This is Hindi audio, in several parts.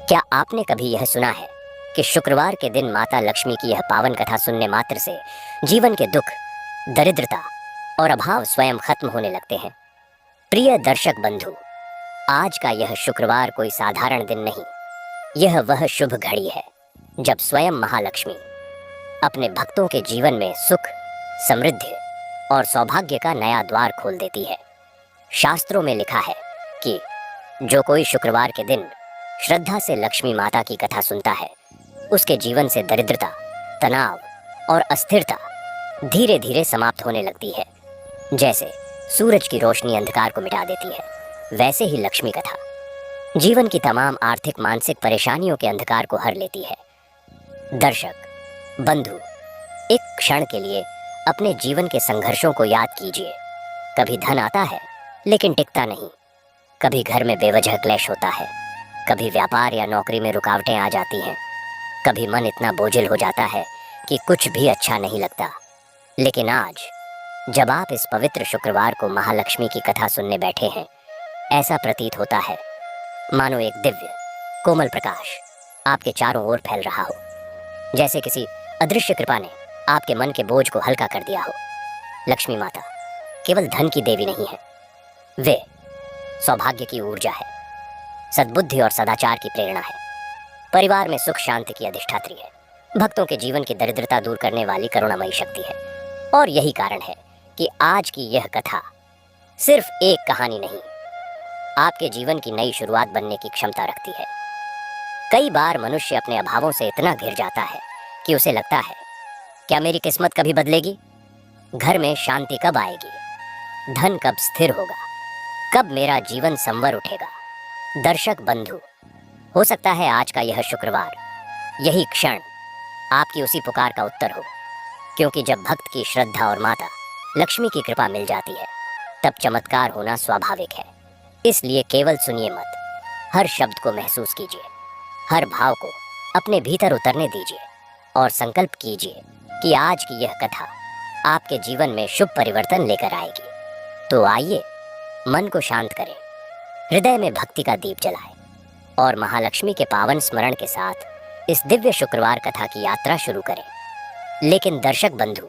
क्या आपने कभी यह सुना है कि शुक्रवार के दिन माता लक्ष्मी की यह पावन कथा सुनने मात्र से जीवन के दुख, दरिद्रता और अभाव स्वयं खत्म होने लगते हैं। प्रिय दर्शक बंधु, आज का यह शुक्रवार कोई साधारण दिन नहीं, यह वह शुभ घड़ी है जब स्वयं महालक्ष्मी अपने भक्तों के जीवन में सुख, समृद्धि और सौभाग्य का नया द्वार खोल देती है। शास्त्रों में लिखा है कि जो कोई शुक्रवार के दिन श्रद्धा से लक्ष्मी माता की कथा सुनता है, उसके जीवन से दरिद्रता, तनाव और अस्थिरता धीरे धीरे समाप्त होने लगती है। जैसे सूरज की रोशनी अंधकार को मिटा देती है, वैसे ही लक्ष्मी कथा जीवन की तमाम आर्थिक मानसिक परेशानियों के अंधकार को हर लेती है। दर्शक बंधु, एक क्षण के लिए अपने जीवन के संघर्षों को याद कीजिए। कभी धन आता है लेकिन टिकता नहीं, कभी घर में बेवजह क्लेश होता है, कभी व्यापार या नौकरी में रुकावटें आ जाती हैं, कभी मन इतना बोझिल हो जाता है कि कुछ भी अच्छा नहीं लगता। लेकिन आज जब आप इस पवित्र शुक्रवार को महालक्ष्मी की कथा सुनने बैठे हैं, ऐसा प्रतीत होता है मानो एक दिव्य कोमल प्रकाश आपके चारों ओर फैल रहा हो, जैसे किसी अदृश्य कृपा ने आपके मन के बोझ को हल्का कर दिया हो। लक्ष्मी माता केवल धन की देवी नहीं है, वे सौभाग्य की ऊर्जा है, सद्बुद्धि और सदाचार की प्रेरणा है, परिवार में सुख शांति की अधिष्ठात्री है, भक्तों के जीवन की दरिद्रता दूर करने वाली करुणामयी शक्ति है। और यही कारण है कि आज की यह कथा सिर्फ एक कहानी नहीं, आपके जीवन की नई शुरुआत बनने की क्षमता रखती है। कई बार मनुष्य अपने अभावों से इतना घिर जाता है कि उसे लगता है, क्या मेरी किस्मत कभी बदलेगी? घर में शांति कब आएगी? धन कब स्थिर होगा? कब मेरा जीवन संवर उठेगा? दर्शक बंधु, हो सकता है आज का यह शुक्रवार, यही क्षण आपकी उसी पुकार का उत्तर हो, क्योंकि जब भक्त की श्रद्धा और माता लक्ष्मी की कृपा मिल जाती है, तब चमत्कार होना स्वाभाविक है। इसलिए केवल सुनिए मत, हर शब्द को महसूस कीजिए, हर भाव को अपने भीतर उतरने दीजिए और संकल्प कीजिए कि आज की यह कथा आपके जीवन में शुभ परिवर्तन लेकर आएगी। तो आइए मन को शांत करें, हृदय में भक्ति का दीप जलाएं और महालक्ष्मी के पावन स्मरण के साथ इस दिव्य शुक्रवार कथा की यात्रा शुरू करें। लेकिन दर्शक बंधु,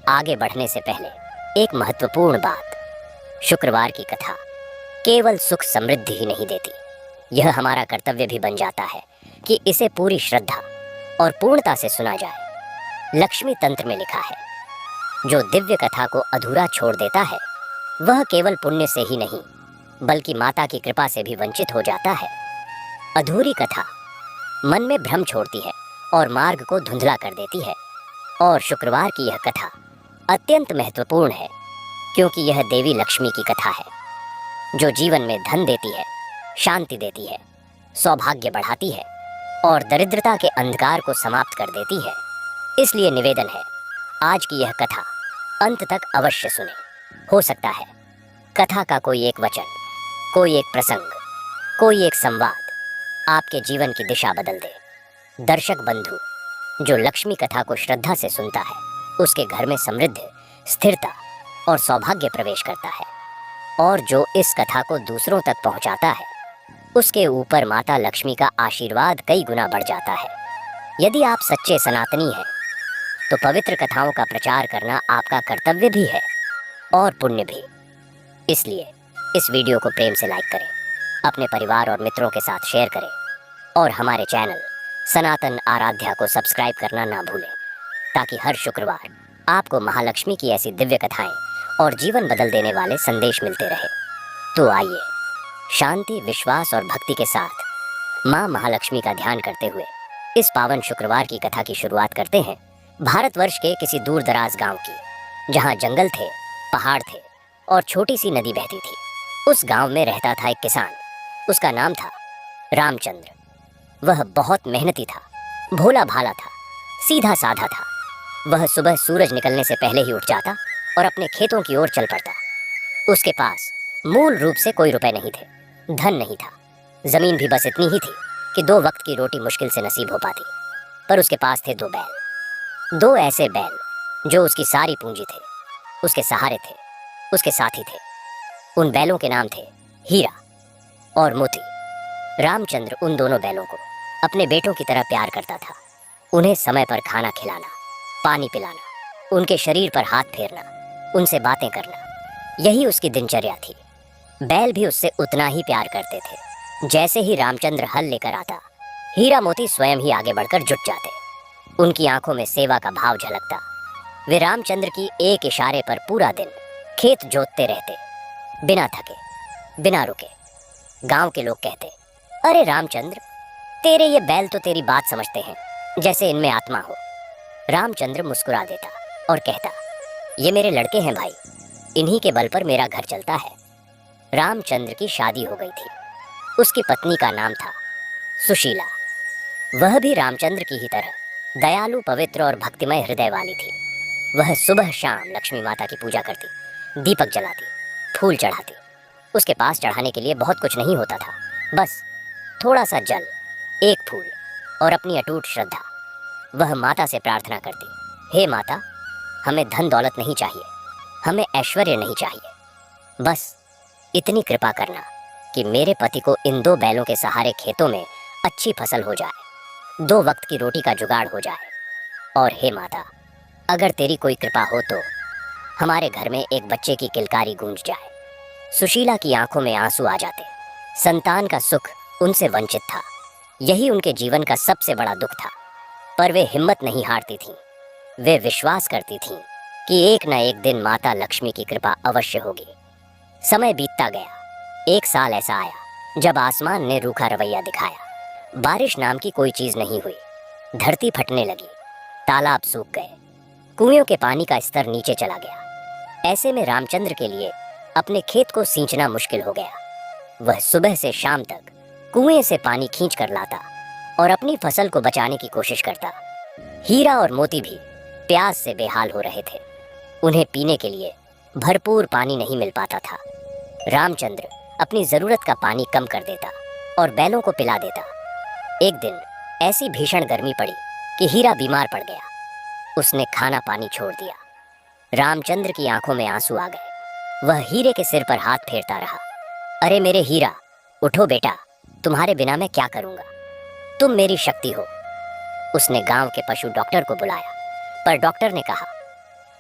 आगे बढ़ने से पहले एक महत्वपूर्ण बात, शुक्रवार की कथा केवल सुख समृद्धि ही नहीं देती, यह हमारा कर्तव्य भी बन जाता है कि इसे पूरी श्रद्धा और पूर्णता से सुना जाए। लक्ष्मी तंत्र में लिखा है, जो दिव्य कथा को अधूरा छोड़ देता है, वह केवल पुण्य से ही नहीं बल्कि माता की कृपा से भी वंचित हो जाता है। अधूरी कथा मन में भ्रम छोड़ती है और मार्ग को धुंधला कर देती है। और शुक्रवार की यह कथा अत्यंत महत्वपूर्ण है, क्योंकि यह देवी लक्ष्मी की कथा है, जो जीवन में धन देती है, शांति देती है, सौभाग्य बढ़ाती है और दरिद्रता के अंधकार को समाप्त कर देती है। इसलिए निवेदन है, आज की यह कथा अंत तक अवश्य सुने। हो सकता है कथा का कोई एक वचन, कोई एक प्रसंग, कोई एक संवाद आपके जीवन की दिशा बदल दे। दर्शक बंधु, जो लक्ष्मी कथा को श्रद्धा से सुनता है, उसके घर में समृद्धि, स्थिरता और सौभाग्य प्रवेश करता है। और जो इस कथा को दूसरों तक पहुंचाता है, उसके ऊपर माता लक्ष्मी का आशीर्वाद कई गुना बढ़ जाता है। यदि आप सच्चे सनातनी हैं, तो पवित्र कथाओं का प्रचार करना आपका कर्तव्य भी है और पुण्य भी। इसलिए इस वीडियो को प्रेम से लाइक करें, अपने परिवार और मित्रों के साथ शेयर करें और हमारे चैनल सनातन आराध्या को सब्सक्राइब करना ना भूलें, ताकि हर शुक्रवार आपको महालक्ष्मी की ऐसी दिव्य कथाएं और जीवन बदल देने वाले संदेश मिलते रहे। तो आइए शांति, विश्वास और भक्ति के साथ माँ महालक्ष्मी का ध्यान करते हुए इस पावन शुक्रवार की कथा की शुरुआत करते हैं। भारतवर्ष के किसी दूर दराज गाँव की, जहाँ जंगल थे, पहाड़ थे और छोटी सी नदी बहती थी। उस गांव में रहता था एक किसान, उसका नाम था रामचंद्र। वह बहुत मेहनती था, भोला भाला था, सीधा साधा था। वह सुबह सूरज निकलने से पहले ही उठ जाता और अपने खेतों की ओर चल पड़ता। उसके पास मूल रूप से कोई रुपए नहीं थे, धन नहीं था, जमीन भी बस इतनी ही थी कि 2 वक्त की रोटी मुश्किल से नसीब हो पाती। पर उसके पास थे 2 बैल, 2 ऐसे बैल जो उसकी सारी पूंजी थे, उसके सहारे थे, उसके साथी थे। उन बैलों के नाम थे हीरा और मोती। रामचंद्र उन दोनों बैलों को अपने बेटों की तरह प्यार करता था। उन्हें समय पर खाना खिलाना, पानी पिलाना, उनके शरीर पर हाथ फेरना, उनसे बातें करना, यही उसकी दिनचर्या थी। बैल भी उससे उतना ही प्यार करते थे। जैसे ही रामचंद्र हल लेकर आता, हीरा मोती स्वयं ही आगे बढ़कर जुट जाते। उनकी आंखों में सेवा का भाव झलकता। वे रामचंद्र की एक इशारे पर पूरा दिन खेत जोतते रहते, बिना थके, बिना रुके। गांव के लोग कहते, अरे रामचंद्र, तेरे ये बैल तो तेरी बात समझते हैं, जैसे इनमें आत्मा हो। रामचंद्र मुस्कुरा देता और कहता, ये मेरे लड़के हैं भाई, इन्हीं के बल पर मेरा घर चलता है। रामचंद्र की शादी हो गई थी। उसकी पत्नी का नाम था सुशीला। वह भी रामचंद्र की ही तरह दयालु, पवित्र और भक्तिमय हृदय वाली थी। वह सुबह शाम लक्ष्मी माता की पूजा करती, दीपक जलाती, फूल चढ़ाती। उसके पास चढ़ाने के लिए बहुत कुछ नहीं होता था, बस थोड़ा सा जल, एक फूल और अपनी अटूट श्रद्धा। वह माता से प्रार्थना करती, हे माता, हमें धन दौलत नहीं चाहिए, हमें ऐश्वर्य नहीं चाहिए, बस इतनी कृपा करना कि मेरे पति को इन 2 बैलों के सहारे खेतों में अच्छी फसल हो जाए, 2 वक्त की रोटी का जुगाड़ हो जाए। और हे माता, अगर तेरी कोई कृपा हो तो हमारे घर में एक बच्चे की किलकारी गूंज जाए। सुशीला की आंखों में आंसू आ जाते। संतान का सुख उनसे वंचित था, यही उनके जीवन का सबसे बड़ा दुख था। पर वे हिम्मत नहीं हारती थीं। वे विश्वास करती थीं कि एक न एक दिन माता लक्ष्मी की कृपा अवश्य होगी। समय बीतता गया। एक साल ऐसा आया जब आसमान ने रूखा रवैया दिखाया। बारिश नाम की कोई चीज नहीं हुई। धरती फटने लगी, तालाब सूख गए, कुएं के पानी का स्तर नीचे चला गया। ऐसे में रामचंद्र के लिए अपने खेत को सींचना मुश्किल हो गया। वह सुबह से शाम तक कुएं से पानी खींच कर लाता और अपनी फसल को बचाने की कोशिश करता। हीरा और मोती भी प्यास से बेहाल हो रहे थे। उन्हें पीने के लिए भरपूर पानी नहीं मिल पाता था। रामचंद्र अपनी जरूरत का पानी कम कर देता और बैलों को पिला देता। एक दिन ऐसी भीषण गर्मी पड़ी कि हीरा बीमार पड़ गया। उसने खाना पानी छोड़ दिया। रामचंद्र की आंखों में आंसू आ गए। वह हीरे के सिर पर हाथ फेरता रहा। अरे मेरे हीरा, उठो बेटा, तुम्हारे बिना मैं क्या करूंगा, तुम मेरी शक्ति हो। उसने गांव के पशु डॉक्टर को बुलाया, पर डॉक्टर ने कहा,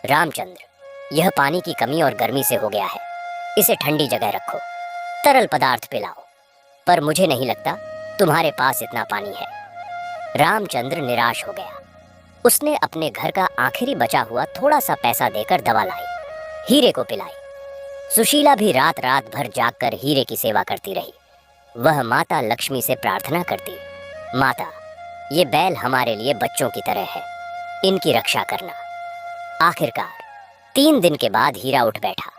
रामचंद्र, यह पानी की कमी और गर्मी से हो गया है, इसे ठंडी जगह रखो, तरल पदार्थ पिलाओ। पर मुझे नहीं लगता तुम्हारे पास इतना पानी है। रामचंद्र निराश हो गया। उसने अपने घर का आखिरी बचा हुआ थोड़ा सा पैसा देकर दवा लाई, हीरे को पिलाई। सुशीला भी रात रात भर जागकर हीरे की सेवा करती रही। वह माता लक्ष्मी से प्रार्थना करती, माता, ये बैल हमारे लिए बच्चों की तरह है, इनकी रक्षा करना। आखिरकार 3 दिन के बाद हीरा उठ बैठा।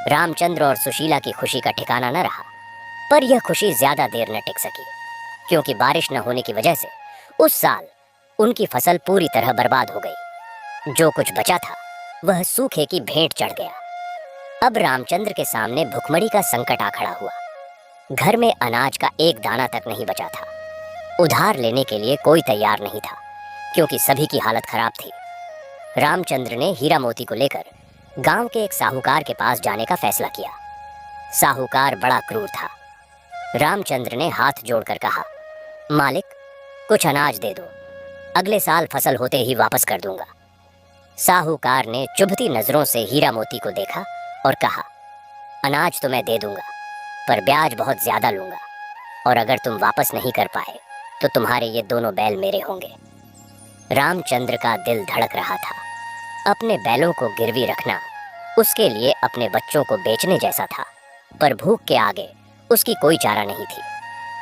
रामचंद्र और सुशीला की खुशी का ठिकाना न रहा। पर यह खुशी ज्यादा देर न टिक सकी, क्योंकि बारिश न होने की वजह से उस साल उनकी फसल पूरी तरह बर्बाद हो गई। जो कुछ बचा था वह सूखे की भेंट चढ़ गया। अब रामचंद्र के सामने भुखमरी का संकट आ खड़ा हुआ। घर में अनाज का एक दाना तक नहीं बचा था। उधार लेने के लिए कोई तैयार नहीं था, क्योंकि सभी की हालत खराब थी। रामचंद्र ने हीरा मोती को लेकर गांव के एक साहूकार के पास जाने का फैसला किया। साहूकार बड़ा क्रूर था। रामचंद्र ने हाथ जोड़कर कहा, मालिक, कुछ अनाज दे दो, अगले साल फसल होते ही वापस कर दूंगा। साहूकार ने चुभती नजरों से हीरा मोती को देखा और कहा, अनाज तो मैं दे दूंगा, पर ब्याज बहुत ज्यादा लूंगा, और अगर तुम वापस नहीं कर पाए तो तुम्हारे ये दोनों बैल मेरे होंगे। रामचंद्र का दिल धड़क रहा था। अपने बैलों को गिरवी रखना उसके लिए अपने बच्चों को बेचने जैसा था। पर भूख के आगे उसकी कोई चारा नहीं थी।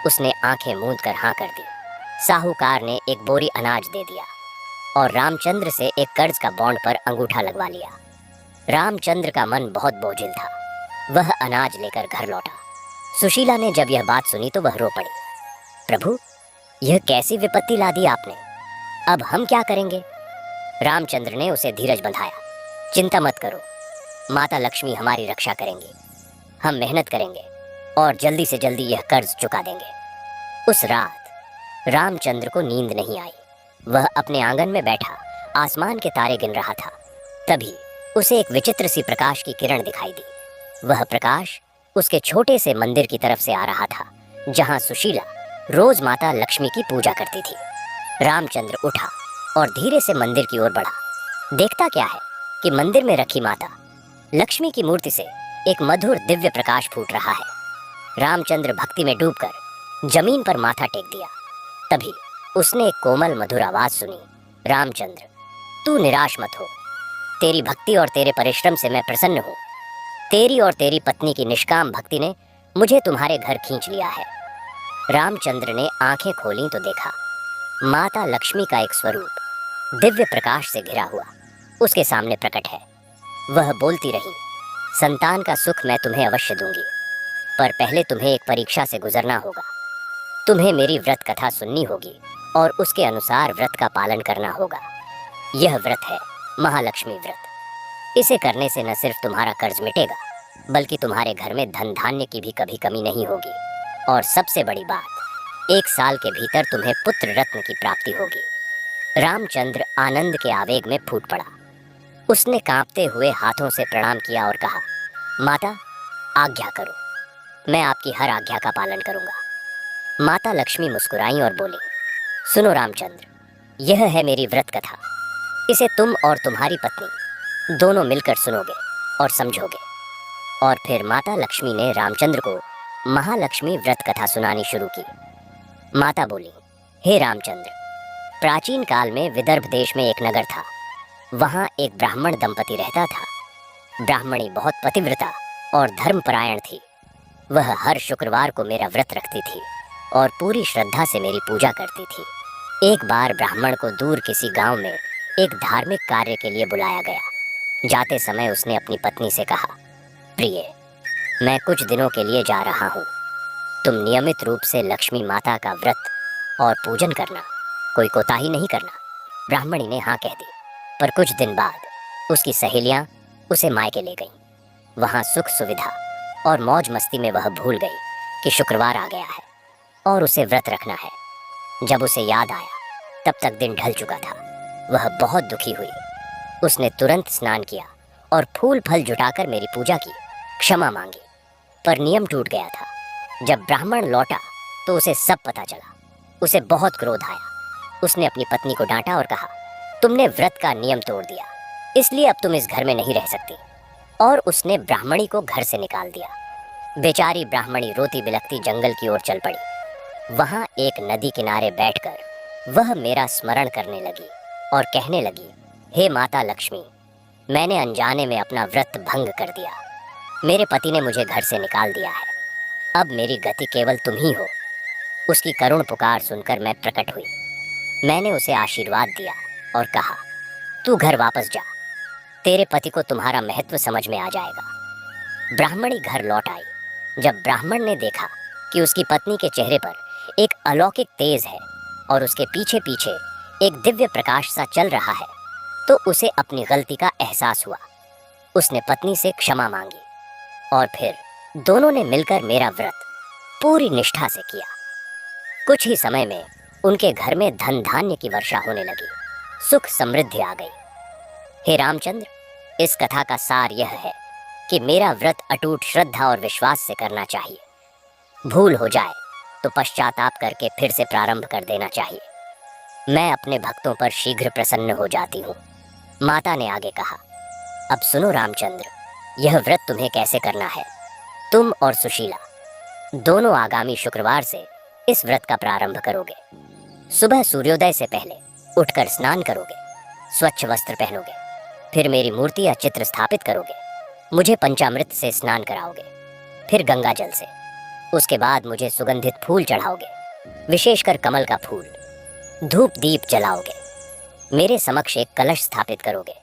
उसने आंखें मूंद कर हाँ कर दी। साहूकार ने एक बोरी अनाज दे दिया और रामचंद्र से एक कर्ज का बॉन्ड पर अंगूठा लगवा लिया। रामचंद्र का मन बहुत बोझिल था। वह अनाज लेकर घर लौटा। सुशीला ने जब यह बात सुनी तो वह रो पड़ी। प्रभु, यह कैसी विपत्ति ला दी आपने, अब हम क्या करेंगे? रामचंद्र ने उसे धीरज बंधाया। चिंता मत करो, माता लक्ष्मी हमारी रक्षा करेंगी। हम मेहनत करेंगे और जल्दी से जल्दी यह कर्ज चुका देंगे। उस रात रामचंद्र को नींद नहीं आई। वह अपने आंगन में बैठा आसमान के तारे गिन रहा था। तभी उसे एक विचित्र सी प्रकाश की किरण दिखाई दी। वह प्रकाश उसके छोटे से मंदिर की तरफ से आ रहा था, जहां सुशीला रोज माता लक्ष्मी की पूजा करती थी। रामचंद्र उठा और धीरे से मंदिर की ओर बढ़ा। देखता क्या है कि मंदिर में रखी माता लक्ष्मी की मूर्ति से एक मधुर दिव्य प्रकाश फूट रहा है। रामचंद्र भक्ति में डूबकर जमीन पर माथा टेक दिया। तभी उसने एक कोमल मधुर आवाज सुनी, रामचंद्र, तू निराश मत हो। तेरी भक्ति और तेरे परिश्रम से मैं प्रसन्न हूँ। तेरी और तेरी पत्नी की निष्काम भक्ति ने मुझे तुम्हारे घर खींच लिया है। रामचंद्र ने आंखें खोली तो देखा माता लक्ष्मी का एक स्वरूप दिव्य प्रकाश से घिरा हुआ उसके सामने प्रकट है। वह बोलती रही, संतान का सुख मैं तुम्हें अवश्य दूंगी, पर पहले तुम्हें एक परीक्षा से गुजरना होगा। तुम्हें मेरी व्रत कथा सुननी होगी और उसके अनुसार व्रत का पालन करना होगा। यह व्रत है महालक्ष्मी व्रत। इसे करने से न सिर्फ तुम्हारा कर्ज मिटेगा, बल्कि तुम्हारे घर में धन धान्य की भी कभी कमी नहीं होगी। और सबसे बड़ी बात, 1 साल के भीतर तुम्हें पुत्र रत्न की प्राप्ति होगी। रामचंद्र आनंद के आवेग में फूट पड़ा। उसने कांपते हुए हाथों से प्रणाम किया और कहा, माता, आज्ञा करो, मैं आपकी हर आज्ञा का पालन करूंगा। माता लक्ष्मी मुस्कुराई और बोली, सुनो रामचंद्र, यह है मेरी व्रत कथा। इसे तुम और तुम्हारी पत्नी दोनों मिलकर सुनोगे और समझोगे। और फिर माता लक्ष्मी ने रामचंद्र को महालक्ष्मी व्रत कथा सुनानी शुरू की। माता बोली, हे रामचंद्र, प्राचीन काल में विदर्भ देश में एक नगर था। वहाँ एक ब्राह्मण दंपति रहता था। ब्राह्मणी बहुत पतिव्रता और धर्मपरायण थी। वह हर शुक्रवार को मेरा व्रत रखती थी और पूरी श्रद्धा से मेरी पूजा करती थी। एक बार ब्राह्मण को दूर किसी गांव में एक धार्मिक कार्य के लिए बुलाया गया। जाते समय उसने अपनी पत्नी से कहा, प्रिय, मैं कुछ दिनों के लिए जा रहा हूँ। तुम नियमित रूप से लक्ष्मी माता का व्रत और पूजन करना, कोई कोताही नहीं करना। ब्राह्मणी ने हाँ कह दी, पर कुछ दिन बाद उसकी सहेलियां उसे मायके ले गईं। वहाँ सुख सुविधा और मौज मस्ती में वह भूल गई कि शुक्रवार आ गया है और उसे व्रत रखना है। जब उसे याद आया तब तक दिन ढल चुका था। वह बहुत दुखी हुई। उसने तुरंत स्नान किया और फूल फल जुटाकर मेरी पूजा की, क्षमा मांगी, पर नियम टूट गया था। जब ब्राह्मण लौटा तो उसे सब पता चला। उसे बहुत क्रोध आया। उसने अपनी पत्नी को डांटा और कहा, तुमने व्रत का नियम तोड़ दिया, इसलिए अब तुम इस घर में नहीं रह सकती। और उसने ब्राह्मणी को घर से निकाल दिया। बेचारी ब्राह्मणी रोती बिलखती जंगल की ओर चल पड़ी। वहाँ एक नदी किनारे बैठकर वह मेरा स्मरण करने लगी और कहने लगी, हे माता लक्ष्मी, मैंने अनजाने में अपना व्रत भंग कर दिया। मेरे पति ने मुझे घर से निकाल दिया है। अब मेरी गति केवल तुम ही हो। उसकी करुण पुकार सुनकर मैं प्रकट हुई। मैंने उसे आशीर्वाद दिया और कहा, तू घर वापस जा, तेरे पति को तुम्हारा महत्व समझ में आ जाएगा। ब्राह्मणी घर लौट आई। जब ब्राह्मण ने देखा कि उसकी पत्नी के चेहरे पर एक अलौकिक तेज है और उसके पीछे पीछे एक दिव्य प्रकाश सा चल रहा है, तो उसे अपनी गलती का एहसास हुआ। उसने पत्नी से क्षमा मांगी और फिर दोनों ने मिलकर मेरा व्रत पूरी निष्ठा से किया। कुछ ही समय में उनके घर में धन धान्य की वर्षा होने लगी। सुख समृद्धि आ गई। हे रामचंद्र, इस कथा का सार यह है कि मेरा व्रत अटूट श्रद्धा और विश्वास से करना चाहिए। भूल हो जाए तो पश्चाताप करके फिर से प्रारंभ कर देना चाहिए। मैं अपने भक्तों पर शीघ्र प्रसन्न हो जाती हूँ। माता ने आगे कहा, अब सुनो रामचंद्र, यह व्रत तुम्हें कैसे करना है। तुम और सुशीला दोनों आगामी शुक्रवार से इस व्रत का प्रारंभ करोगे। सुबह सूर्योदय से पहले उठकर स्नान करोगे, स्वच्छ वस्त्र पहनोगे, फिर मेरी मूर्ति या चित्र स्थापित करोगे, मुझे पंचामृत से स्नान कराओगे, फिर गंगा जल से। उसके बाद मुझे सुगंधित फूल चढ़ाओगे, विशेषकर कमल का फूल। धूप दीप जलाओगे। मेरे समक्ष एक कलश स्थापित करोगे,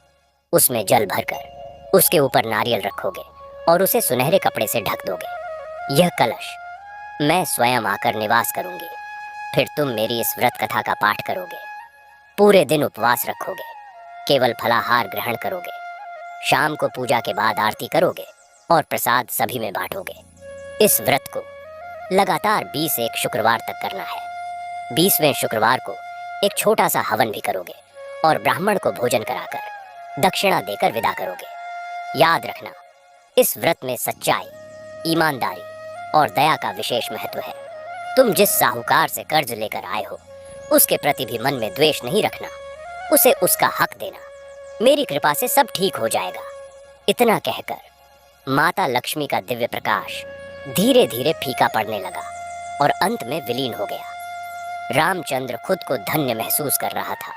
उसमें जल भरकर उसके ऊपर नारियल रखोगे और उसे सुनहरे कपड़े से ढक दोगे। यह कलश मैं स्वयं आकर निवास करूंगी। फिर तुम मेरी इस व्रत कथा का पाठ करोगे। पूरे दिन उपवास रखोगे, केवल फलाहार ग्रहण करोगे। शाम को पूजा के बाद आरती करोगे और प्रसाद सभी में बांटोगे। इस व्रत को लगातार 21 शुक्रवार तक करना है। 20वें शुक्रवार को एक छोटा सा हवन भी करोगे और ब्राह्मण को भोजन कराकर दक्षिणा देकर विदा करोगे। याद रखना, इस व्रत में सच्चाई, ईमानदारी और दया का विशेष महत्व है। तुम जिस साहूकार से कर्ज लेकर आए हो उसके प्रति भी मन में द्वेष नहीं रखना, उसे उसका हक देना। मेरी कृपा से सब ठीक हो जाएगा। इतना कहकर माता लक्ष्मी का दिव्य प्रकाश धीरे धीरे फीका पड़ने लगा और अंत में विलीन हो गया। रामचंद्र खुद को धन्य महसूस कर रहा था।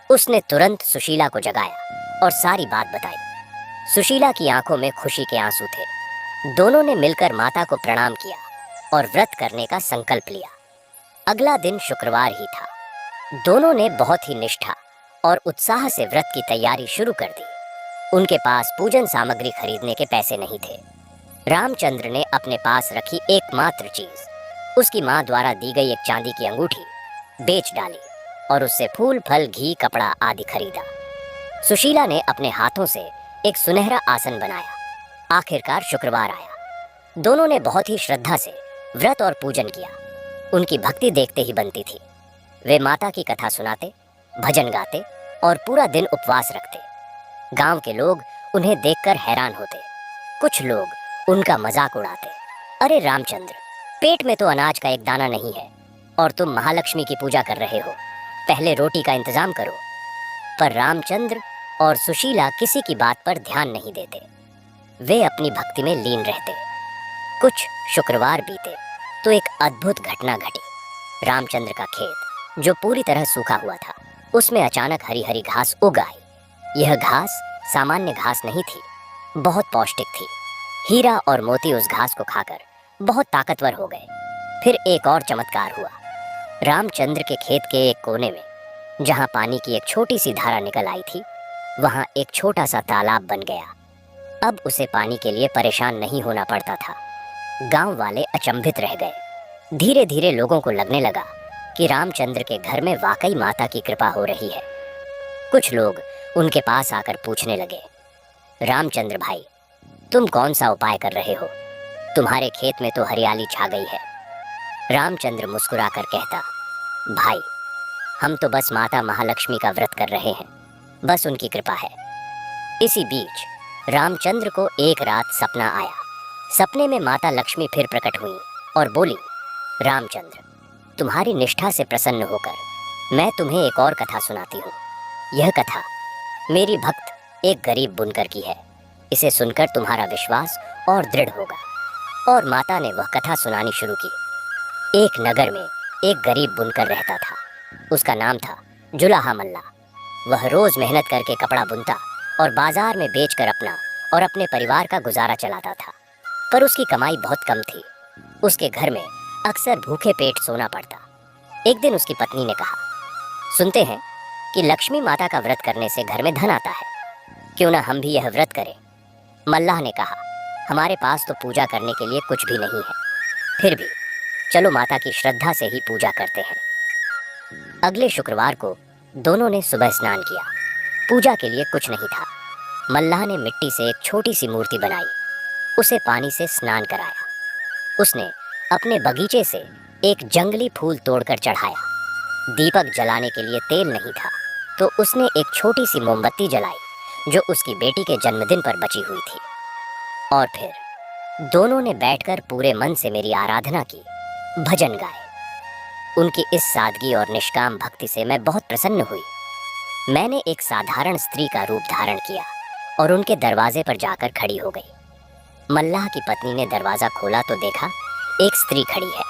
उसने तुरंत सुशीला को जगाया और सारी बात बताई। सुशीला की आंखों में खुशी के आंसू थे। दोनों ने मिलकर माता को प्रणाम किया और व्रत करने का संकल्प लिया। अगला दिन शुक्रवार ही था। दोनों ने बहुत ही निष्ठा और उत्साह से व्रत की तैयारी शुरू कर दी। उनके पास पूजन सामग्री खरीदने के पैसे नहीं थे। रामचंद्र ने अपने पास रखी एकमात्र चीज, उसकी माँ द्वारा दी गई एक चांदी की अंगूठी, बेच डाली और उससे फूल फल घी कपड़ा आदि खरीदा। सुशीला ने अपने हाथों से एक सुनहरा आसन बनाया। आखिरकार शुक्रवार आया। दोनों ने बहुत ही श्रद्धा से व्रत और पूजन किया। उनकी भक्ति देखते ही बनती थी। वे माता की कथा सुनाते, भजन गाते और पूरा दिन उपवास रखते। गांव के लोग उन्हें देखकर हैरान होते। कुछ लोग उनका मजाक उड़ाते। अरे रामचंद्र, पेट में तो अनाज का एक दाना नहीं है और तुम महालक्ष्मी की पूजा कर रहे हो, पहले रोटी का इंतजाम करो। पर रामचंद्र और सुशीला किसी की बात पर ध्यान नहीं देते। वे अपनी भक्ति में लीन रहते। कुछ शुक्रवार बीते तो एक अद्भुत घटना घटी। रामचंद्र का खेत, जो पूरी तरह सूखा हुआ था, उसमें अचानक हरी हरी घास उग आई। यह घास सामान्य घास नहीं थी, बहुत पौष्टिक थी। हीरा और मोती उस घास को खाकर बहुत ताकतवर हो गए। फिर एक और चमत्कार हुआ। रामचंद्र के खेत के एक कोने में, जहां पानी की एक छोटी सी धारा निकल आई थी, वहां एक छोटा सा तालाब बन गया। अब उसे पानी के लिए परेशान नहीं होना पड़ता था। गांव वाले अचंभित रह गए। धीरे धीरे लोगों को लगने लगा कि रामचंद्र के घर में वाकई माता की कृपा हो रही है। कुछ लोग उनके पास आकर पूछने लगे, रामचंद्र भाई, तुम कौन सा उपाय कर रहे हो? तुम्हारे खेत में तो हरियाली छा गई है। रामचंद्र मुस्कुराकर कहता, भाई, हम तो बस माता महालक्ष्मी का व्रत कर रहे हैं, बस उनकी कृपा है। इसी बीच रामचंद्र को एक रात सपना आया। सपने में माता लक्ष्मी फिर प्रकट हुई और बोली, रामचंद्र, तुम्हारी निष्ठा से प्रसन्न होकर मैं तुम्हें एक और कथा सुनाती हूँ। यह कथा मेरी भक्त एक गरीब बुनकर की है। इसे सुनकर तुम्हारा विश्वास और दृढ़ होगा। और माता ने वह कथा सुनानी शुरू की। एक नगर में एक गरीब बुनकर रहता था। उसका नाम था जुलाहा मल्ला। वह रोज मेहनत करके कपड़ा बुनता और बाजार में बेचकर अपना और अपने परिवार का गुजारा चलाता था। पर उसकी कमाई बहुत कम थी। उसके घर में अक्सर भूखे पेट सोना पड़ता। एक दिन उसकी पत्नी ने कहा, सुनते हैं कि लक्ष्मी माता का व्रत करने से घर में धन आता है, क्यों ना हम भी यह व्रत करें? मल्लाह ने कहा, हमारे पास तो पूजा करने के लिए कुछ भी नहीं है, फिर भी चलो माता की श्रद्धा से ही पूजा करते हैं। अगले शुक्रवार को दोनों ने सुबह स्नान किया। पूजा के लिए कुछ नहीं था। मल्लाह ने मिट्टी से एक छोटी सी मूर्ति बनाई, उसे पानी से स्नान कराया। उसने अपने बगीचे से एक जंगली फूल तोड़कर चढ़ाया। दीपक जलाने के लिए तेल नहीं था, तो उसने एक छोटी सी मोमबत्ती जलाई जो उसकी बेटी के जन्मदिन पर बची हुई थी। और फिर दोनों ने बैठकर पूरे मन से मेरी आराधना की, भजन गाए। उनकी इस सादगी और निष्काम भक्ति से मैं बहुत प्रसन्न हुई। मैंने एक साधारण स्त्री का रूप धारण किया और उनके दरवाजे पर जाकर खड़ी हो गई। मल्लाह की पत्नी ने दरवाजा खोला तो देखा एक स्त्री खड़ी है।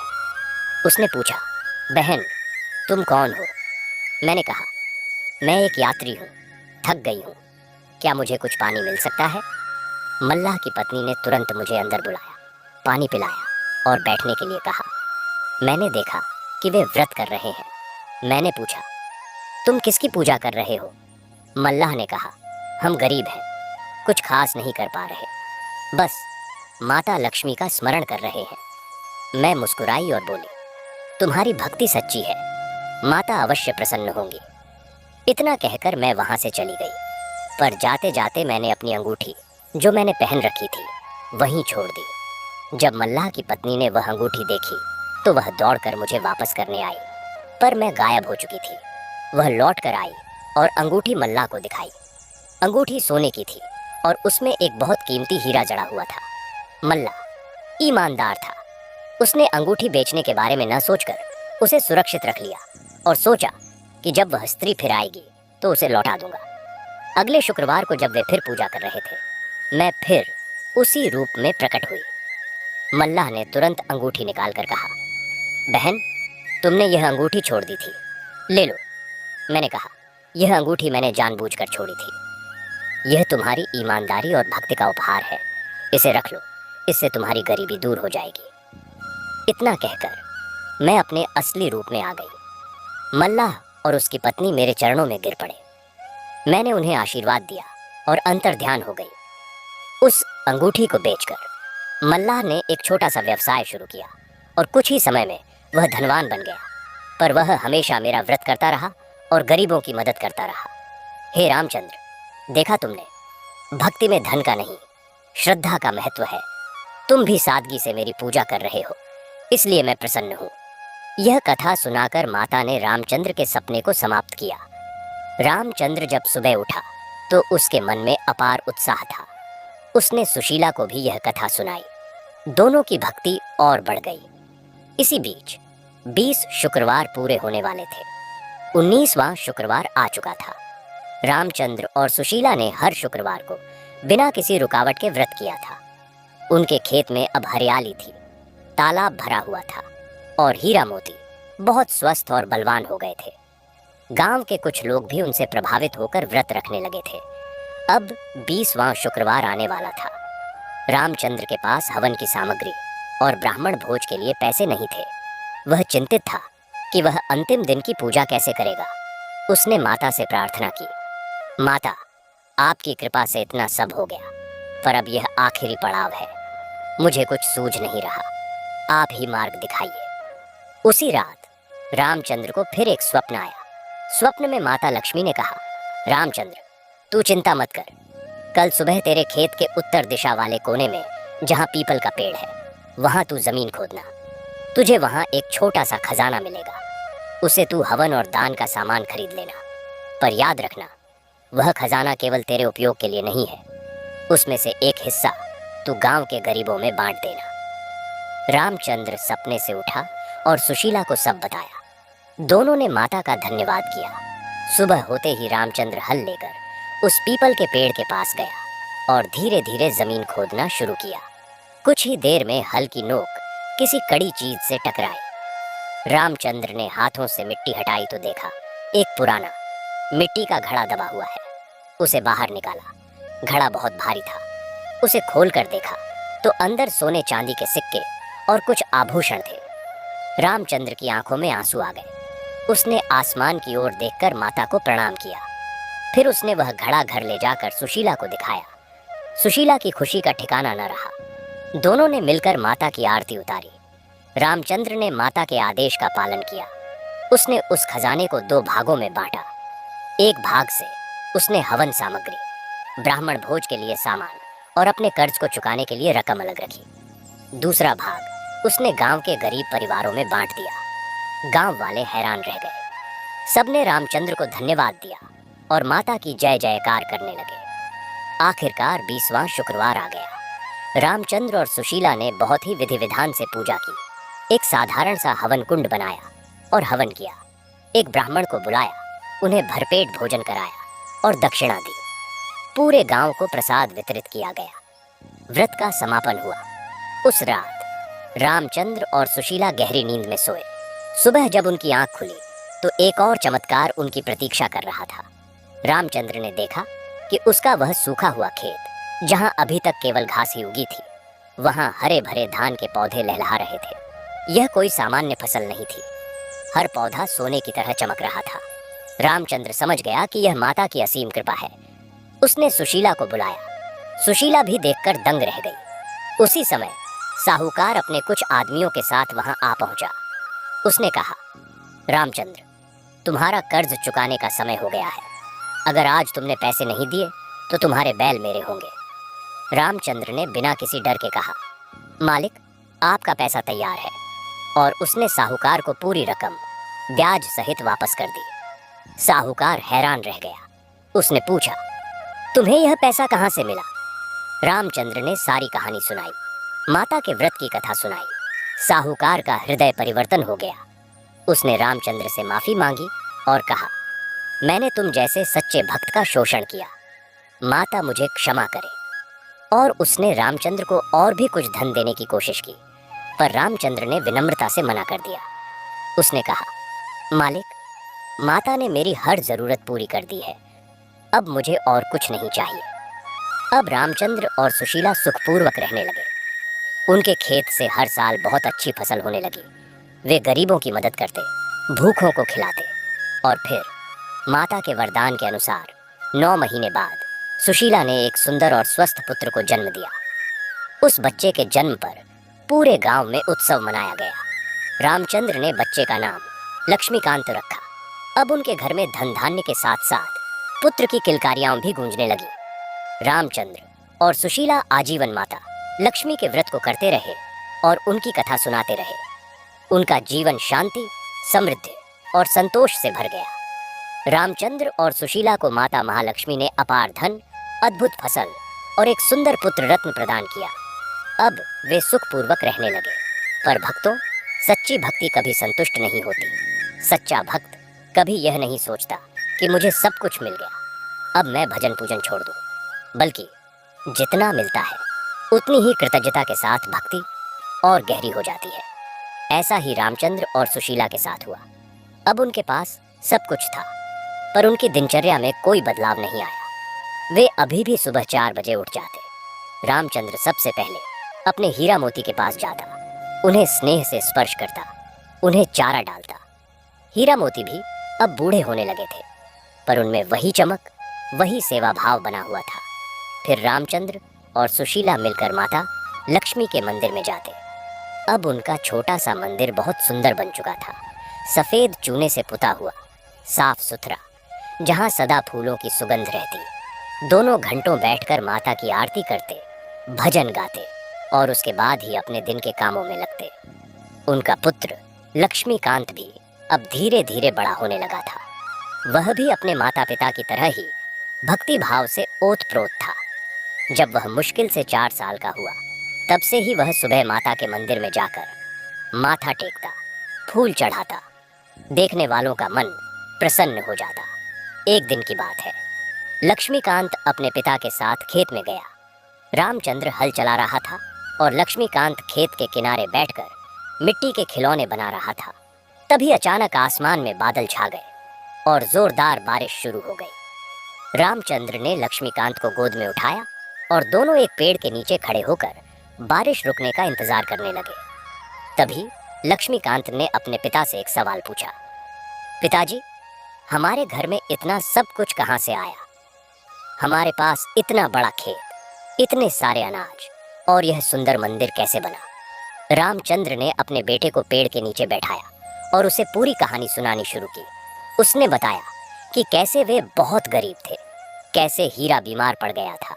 उसने पूछा, बहन, तुम कौन हो? मैंने कहा, मैं एक यात्री हूँ, थक गई हूँ, क्या मुझे कुछ पानी मिल सकता है? मल्लाह की पत्नी ने तुरंत मुझे अंदर बुलाया, पानी पिलाया और बैठने के लिए कहा। मैंने देखा कि वे व्रत कर रहे हैं। मैंने पूछा, तुम किसकी पूजा कर रहे हो? मल्लाह ने कहा, हम गरीब हैं, कुछ खास नहीं कर पा रहे, बस माता लक्ष्मी का स्मरण कर रहे हैं। मैं मुस्कुराई और बोली, तुम्हारी भक्ति सच्ची है, माता अवश्य प्रसन्न होंगी। इतना कहकर मैं वहां से चली गई। पर जाते जाते मैंने अपनी अंगूठी, जो मैंने पहन रखी थी, वहीं छोड़ दी। जब मल्लाह की पत्नी ने वह अंगूठी देखी तो वह दौड़कर मुझे वापस करने आई, पर मैं गायब हो चुकी थी। वह लौट कर आई और अंगूठी मल्लाह को दिखाई। अंगूठी सोने की थी और उसमें एक बहुत कीमती हीरा जड़ा हुआ था। मल्लाह ईमानदार था। उसने अंगूठी बेचने के बारे में न सोचकर उसे सुरक्षित रख लिया और सोचा कि जब वह स्त्री फिर आएगी तो उसे लौटा दूंगा। अगले शुक्रवार को जब वे फिर पूजा कर रहे थे, मैं फिर उसी रूप में प्रकट हुई। मल्लाह ने तुरंत अंगूठी निकालकर कहा, बहन, तुमने यह अंगूठी छोड़ दी थी, ले लो। मैंने कहा, यह अंगूठी मैंने जानबूझकर छोड़ी थी। यह तुम्हारी ईमानदारी और भक्ति का उपहार है, इसे रख लो, इससे तुम्हारी गरीबी दूर हो जाएगी। इतना कहकर मैं अपने असली रूप में आ गई। मल्लाह और उसकी पत्नी मेरे चरणों में गिर पड़े। मैंने उन्हें आशीर्वाद दिया और अंतर्ध्यान हो गई। उस अंगूठी को बेचकर मल्लाह ने एक छोटा सा व्यवसाय शुरू किया और कुछ ही समय में वह धनवान बन गया। पर वह हमेशा मेरा व्रत करता रहा और गरीबों की मदद करता रहा। हे रामचंद्र, देखा तुमने, भक्ति में धन का नहीं, श्रद्धा का महत्व है। तुम भी सादगी से मेरी पूजा कर रहे हो, इसलिए मैं प्रसन्न हूँ। यह कथा सुनाकर माता ने रामचंद्र के सपने को समाप्त किया। रामचंद्र जब सुबह उठा तो उसके मन में अपार उत्साह था। उसने सुशीला को भी यह कथा सुनाई। दोनों की भक्ति और बढ़ गई। इसी बीच 20 शुक्रवार पूरे होने वाले थे। 19वां शुक्रवार आ चुका था। रामचंद्र और सुशीला ने हर शुक्रवार को बिना किसी रुकावट के व्रत किया था। उनके खेत में अब हरियाली थी, तालाब भरा हुआ था और हीरा मोती बहुत स्वस्थ और बलवान हो गए थे। गांव के कुछ लोग भी उनसे प्रभावित होकर व्रत रखने लगे थे। अब 20वां शुक्रवार आने वाला था। रामचंद्र के पास हवन की सामग्री और ब्राह्मण भोज के लिए पैसे नहीं थे। वह चिंतित था कि वह अंतिम दिन की पूजा कैसे करेगा। उसने माता से प्रार्थना की, माता, आपकी कृपा से इतना सब हो गया, पर अब यह आखिरी पड़ाव है। मुझे कुछ सूझ नहीं रहा, आप ही मार्ग दिखाइए। उसी रात रामचंद्र को फिर एक स्वप्न आया। स्वप्न में माता लक्ष्मी ने कहा, रामचंद्र, तू चिंता मत कर। कल सुबह तेरे खेत के उत्तर दिशा वाले कोने में जहाँ पीपल का पेड़ है, वहाँ तू जमीन खोदना। तुझे वहाँ एक छोटा सा खजाना मिलेगा। उसे तू हवन और दान का सामान खरीद लेना। पर याद रखना, वह खजाना केवल तेरे उपयोग के लिए नहीं है। उसमें से एक हिस्सा तू गांव के गरीबों में बांट देना। रामचंद्र सपने से उठा और सुशीला को सब बताया। दोनों ने माता का धन्यवाद किया। सुबह होते ही रामचंद्र हल लेकर उस पीपल के पेड़ के पास गया और धीरे धीरे जमीन खोदना शुरू किया। कुछ ही देर में हल की नोक किसी कड़ी चीज से टकराई। रामचंद्र ने हाथों से मिट्टी हटाई तो देखा एक पुराना मिट्टी का घड़ा दबा हुआ है। उसे बाहर निकाला। घड़ा बहुत भारी था। उसे खोलकर देखा तो अंदर सोने चांदी के सिक्के और कुछ आभूषण थे। रामचंद्र की आंखों में आंसू आ गए। उसने आसमान की ओर देखकर माता को प्रणाम किया। फिर उसने वह घड़ा घर ले जाकर सुशीला को दिखाया। सुशीला की खुशी का ठिकाना न रहा। दोनों ने मिलकर माता की आरती उतारी। रामचंद्र ने माता के आदेश का पालन किया। उसने उस खजाने को 2 भागों में बांटा। एक भाग से उसने हवन सामग्री, ब्राह्मण भोज के लिए सामान और अपने कर्ज को चुकाने के लिए रकम अलग रखी। दूसरा भाग उसने गांव के गरीब परिवारों में बांट दिया। गांव वाले हैरान रह गए। सबने रामचंद्र को धन्यवाद दिया और माता की जय जयकार करने लगे। आखिरकार 20वां शुक्रवार आ गया। रामचंद्र और सुशीला ने बहुत ही विधि विधान से पूजा की। एक साधारण सा हवन कुंड बनाया और हवन किया। एक ब्राह्मण को बुलाया, उन्हें भरपेट भोजन कराया और दक्षिणा दी। पूरे गांव को प्रसाद वितरित किया गया। व्रत का समापन हुआ। उस रात रामचंद्र और सुशीला गहरी नींद में सोए। सुबह जब उनकी आंख खुली तो एक और चमत्कार उनकी प्रतीक्षा कर रहा था। रामचंद्र ने देखा कि उसका वह सूखा हुआ खेत, जहां अभी तक केवल घास ही उगी थी, वहां हरे भरे धान के पौधे लहलहा रहे थे। यह कोई सामान्य फसल नहीं थी। हर पौधा सोने की तरह चमक रहा था। रामचंद्र समझ गया कि यह माता की असीम कृपा है। उसने सुशीला को बुलाया। सुशीला भी देखकर दंग रह गई। उसी समय साहूकार अपने कुछ आदमियों के साथ वहां आ पहुंचा। उसने कहा, रामचंद्र, तुम्हारा कर्ज चुकाने का समय हो गया है। अगर आज तुमने पैसे नहीं दिए तो तुम्हारे बैल मेरे होंगे। रामचंद्र ने बिना किसी डर के कहा, मालिक, आपका पैसा तैयार है। और उसने साहूकार को पूरी रकम ब्याज सहित वापस कर दी। साहूकार हैरान रह गया। उसने पूछा, तुम्हें यह पैसा कहां से मिला? रामचंद्र ने सारी कहानी सुनाई। माता के व्रत की कथा सुनाई। साहूकार का हृदय परिवर्तन हो गया। उसने रामचंद्र से माफी मांगी और कहा, मैंने तुम जैसे सच्चे भक्त का शोषण किया, माता मुझे क्षमा करे। और उसने रामचंद्र को और भी कुछ धन देने की कोशिश की, पर रामचंद्र ने विनम्रता से मना कर दिया। उसने कहा, मालिक, माता ने मेरी हर जरूरत पूरी कर दी है, अब मुझे और कुछ नहीं चाहिए। अब रामचंद्र और सुशीला सुखपूर्वक रहने लगे। उनके खेत से हर साल बहुत अच्छी फसल होने लगी। वे गरीबों की मदद करते, भूखों को खिलाते, और फिर माता के वरदान के अनुसार 9 महीने बाद सुशीला ने एक सुंदर और स्वस्थ पुत्र को जन्म दिया। उस बच्चे के जन्म पर पूरे गांव में उत्सव मनाया गया। रामचंद्र ने बच्चे का नाम लक्ष्मीकांत रखा। अब उनके घर में धन धान्य के साथ साथ पुत्र की किलकारियां भी गूंजने लगी। रामचंद्र और सुशीला आजीवन माता लक्ष्मी के व्रत को करते रहे और उनकी कथा सुनाते रहे। उनका जीवन शांति, समृद्धि और संतोष से भर गया। रामचंद्र और सुशीला को माता महालक्ष्मी ने अपार धन, अद्भुत फसल और एक सुंदर पुत्र रत्न प्रदान किया। अब वे सुखपूर्वक रहने लगे। पर भक्तों, सच्ची भक्ति कभी संतुष्ट नहीं होती। सच्चा भक्त कभी यह नहीं सोचता कि मुझे सब कुछ मिल गया, अब मैं भजन पूजन छोड़ दूं, बल्कि जितना मिलता है उतनी ही कृतज्ञता के साथ भक्ति और गहरी हो जाती है। ऐसा ही रामचंद्र और सुशीला के साथ हुआ। अब उनके पास सब कुछ था, पर उनकी दिनचर्या में कोई बदलाव नहीं आया। वे अभी भी सुबह 4 बजे उठ जाते। रामचंद्र सबसे पहले अपने हीरा मोती के पास जाता, उन्हें स्नेह से स्पर्श करता, उन्हें चारा डालता। हीरा मोती भी अब बूढ़े होने लगे थे, पर उनमें वही चमक, वही सेवा भाव बना हुआ था। फिर रामचंद्र और सुशीला मिलकर माता लक्ष्मी के मंदिर में जाते। अब उनका छोटा सा मंदिर बहुत सुंदर बन चुका था, सफेद चूने से पुता हुआ, साफ सुथरा, जहाँ सदा फूलों की सुगंध रहती। दोनों घंटों बैठकर माता की आरती करते, भजन गाते और उसके बाद ही अपने दिन के कामों में लगते। उनका पुत्र लक्ष्मीकांत भी अब धीरे धीरे बड़ा होने लगा था। वह भी अपने माता पिता की तरह ही भक्ति भाव से ओतप्रोत था। जब वह मुश्किल से 4 साल का हुआ, तब से ही वह सुबह माता के मंदिर में जाकर माथा टेकता, फूल चढ़ाता। देखने वालों का मन प्रसन्न हो जाता। एक दिन की बात है, लक्ष्मीकांत अपने पिता के साथ खेत में गया। रामचंद्र हल चला रहा था और लक्ष्मीकांत खेत के किनारे बैठकर मिट्टी के खिलौने बना रहा था। तभी अचानक आसमान में बादल छा गए और जोरदार बारिश शुरू हो गई। रामचंद्र ने लक्ष्मीकांत को गोद में उठाया और दोनों एक पेड़ के नीचे खड़े होकर बारिश रुकने का इंतजार करने लगे। तभी लक्ष्मीकांत ने अपने पिता से एक सवाल पूछा, पिताजी, हमारे घर में इतना सब कुछ कहाँ से आया? हमारे पास इतना बड़ा खेत, इतने सारे अनाज और यह सुंदर मंदिर कैसे बना? रामचंद्र ने अपने बेटे को पेड़ के नीचे बैठाया और उसे पूरी कहानी सुनानी शुरू की। उसने बताया कि कैसे वे बहुत गरीब थे, कैसे हीरा बीमार पड़ गया था,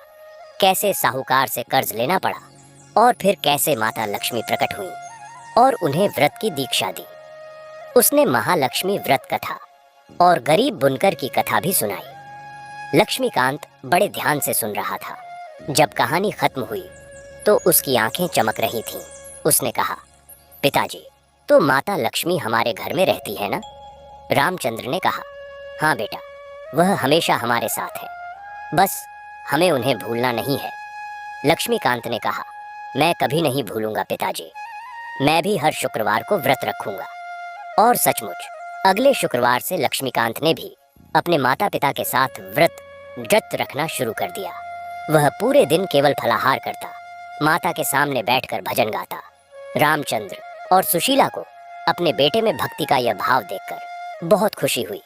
कैसे साहूकार से कर्ज लेना पड़ा और फिर कैसे माता लक्ष्मी प्रकट हुई और उन्हें व्रत की दीक्षा दी। उसने महालक्ष्मी व्रत कथा और गरीब बुनकर की कथा भी सुनाई। लक्ष्मीकांत बड़े ध्यान से सुन रहा था। जब कहानी खत्म हुई तो उसकी आंखें चमक रही थीं। उसने कहा, पिताजी, तो माता लक्ष्मी हमारे घर में रहती है ना? रामचंद्र ने कहा, हाँ बेटा, वह हमेशा हमारे साथ है, बस हमें उन्हें भूलना नहीं है। लक्ष्मीकांत ने कहा, मैं कभी नहीं भूलूंगा पिताजी, मैं भी हर शुक्रवार को व्रत रखूंगा। और सचमुच अगले शुक्रवार से लक्ष्मीकांत ने भी अपने माता पिता के साथ व्रत रखना शुरू कर दिया। वह पूरे दिन केवल फलाहार करता, माता के सामने बैठकर भजन गाता। रामचंद्र और सुशीला को अपने बेटे में भक्ति का यह भाव देखकर बहुत खुशी हुई।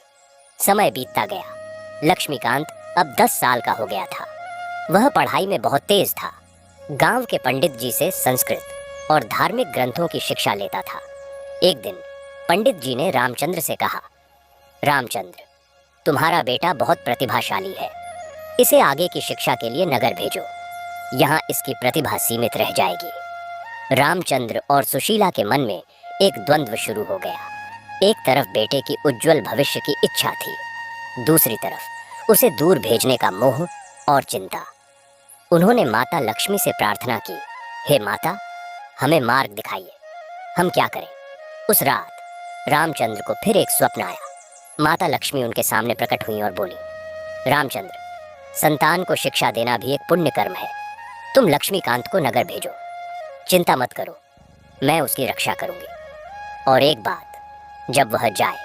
समय बीतता गया। लक्ष्मीकांत अब 10 साल का हो गया था। वह पढ़ाई में बहुत तेज था। गांव के पंडित जी से संस्कृत और धार्मिक ग्रंथों की शिक्षा लेता था। एक दिन पंडित जी ने रामचंद्र से कहा, रामचंद्र, तुम्हारा बेटा बहुत प्रतिभाशाली है, इसे आगे की शिक्षा के लिए नगर भेजो, यहाँ इसकी प्रतिभा सीमित रह जाएगी। रामचंद्र और सुशीला के मन में एक द्वंद्व शुरू हो गया। एक तरफ बेटे की उज्जवल भविष्य की इच्छा थी, दूसरी तरफ उसे दूर भेजने का मोह और चिंता। उन्होंने माता लक्ष्मी से प्रार्थना की, हे माता, हमें मार्ग दिखाइए, हम क्या करें? उस रात रामचंद्र को फिर एक स्वप्न आया। माता लक्ष्मी उनके सामने प्रकट हुई और बोली, रामचंद्र, संतान को शिक्षा देना भी एक पुण्य कर्म है। तुम लक्ष्मीकांत को नगर भेजो, चिंता मत करो, मैं उसकी रक्षा करूंगी। और एक बात, जब वह जाए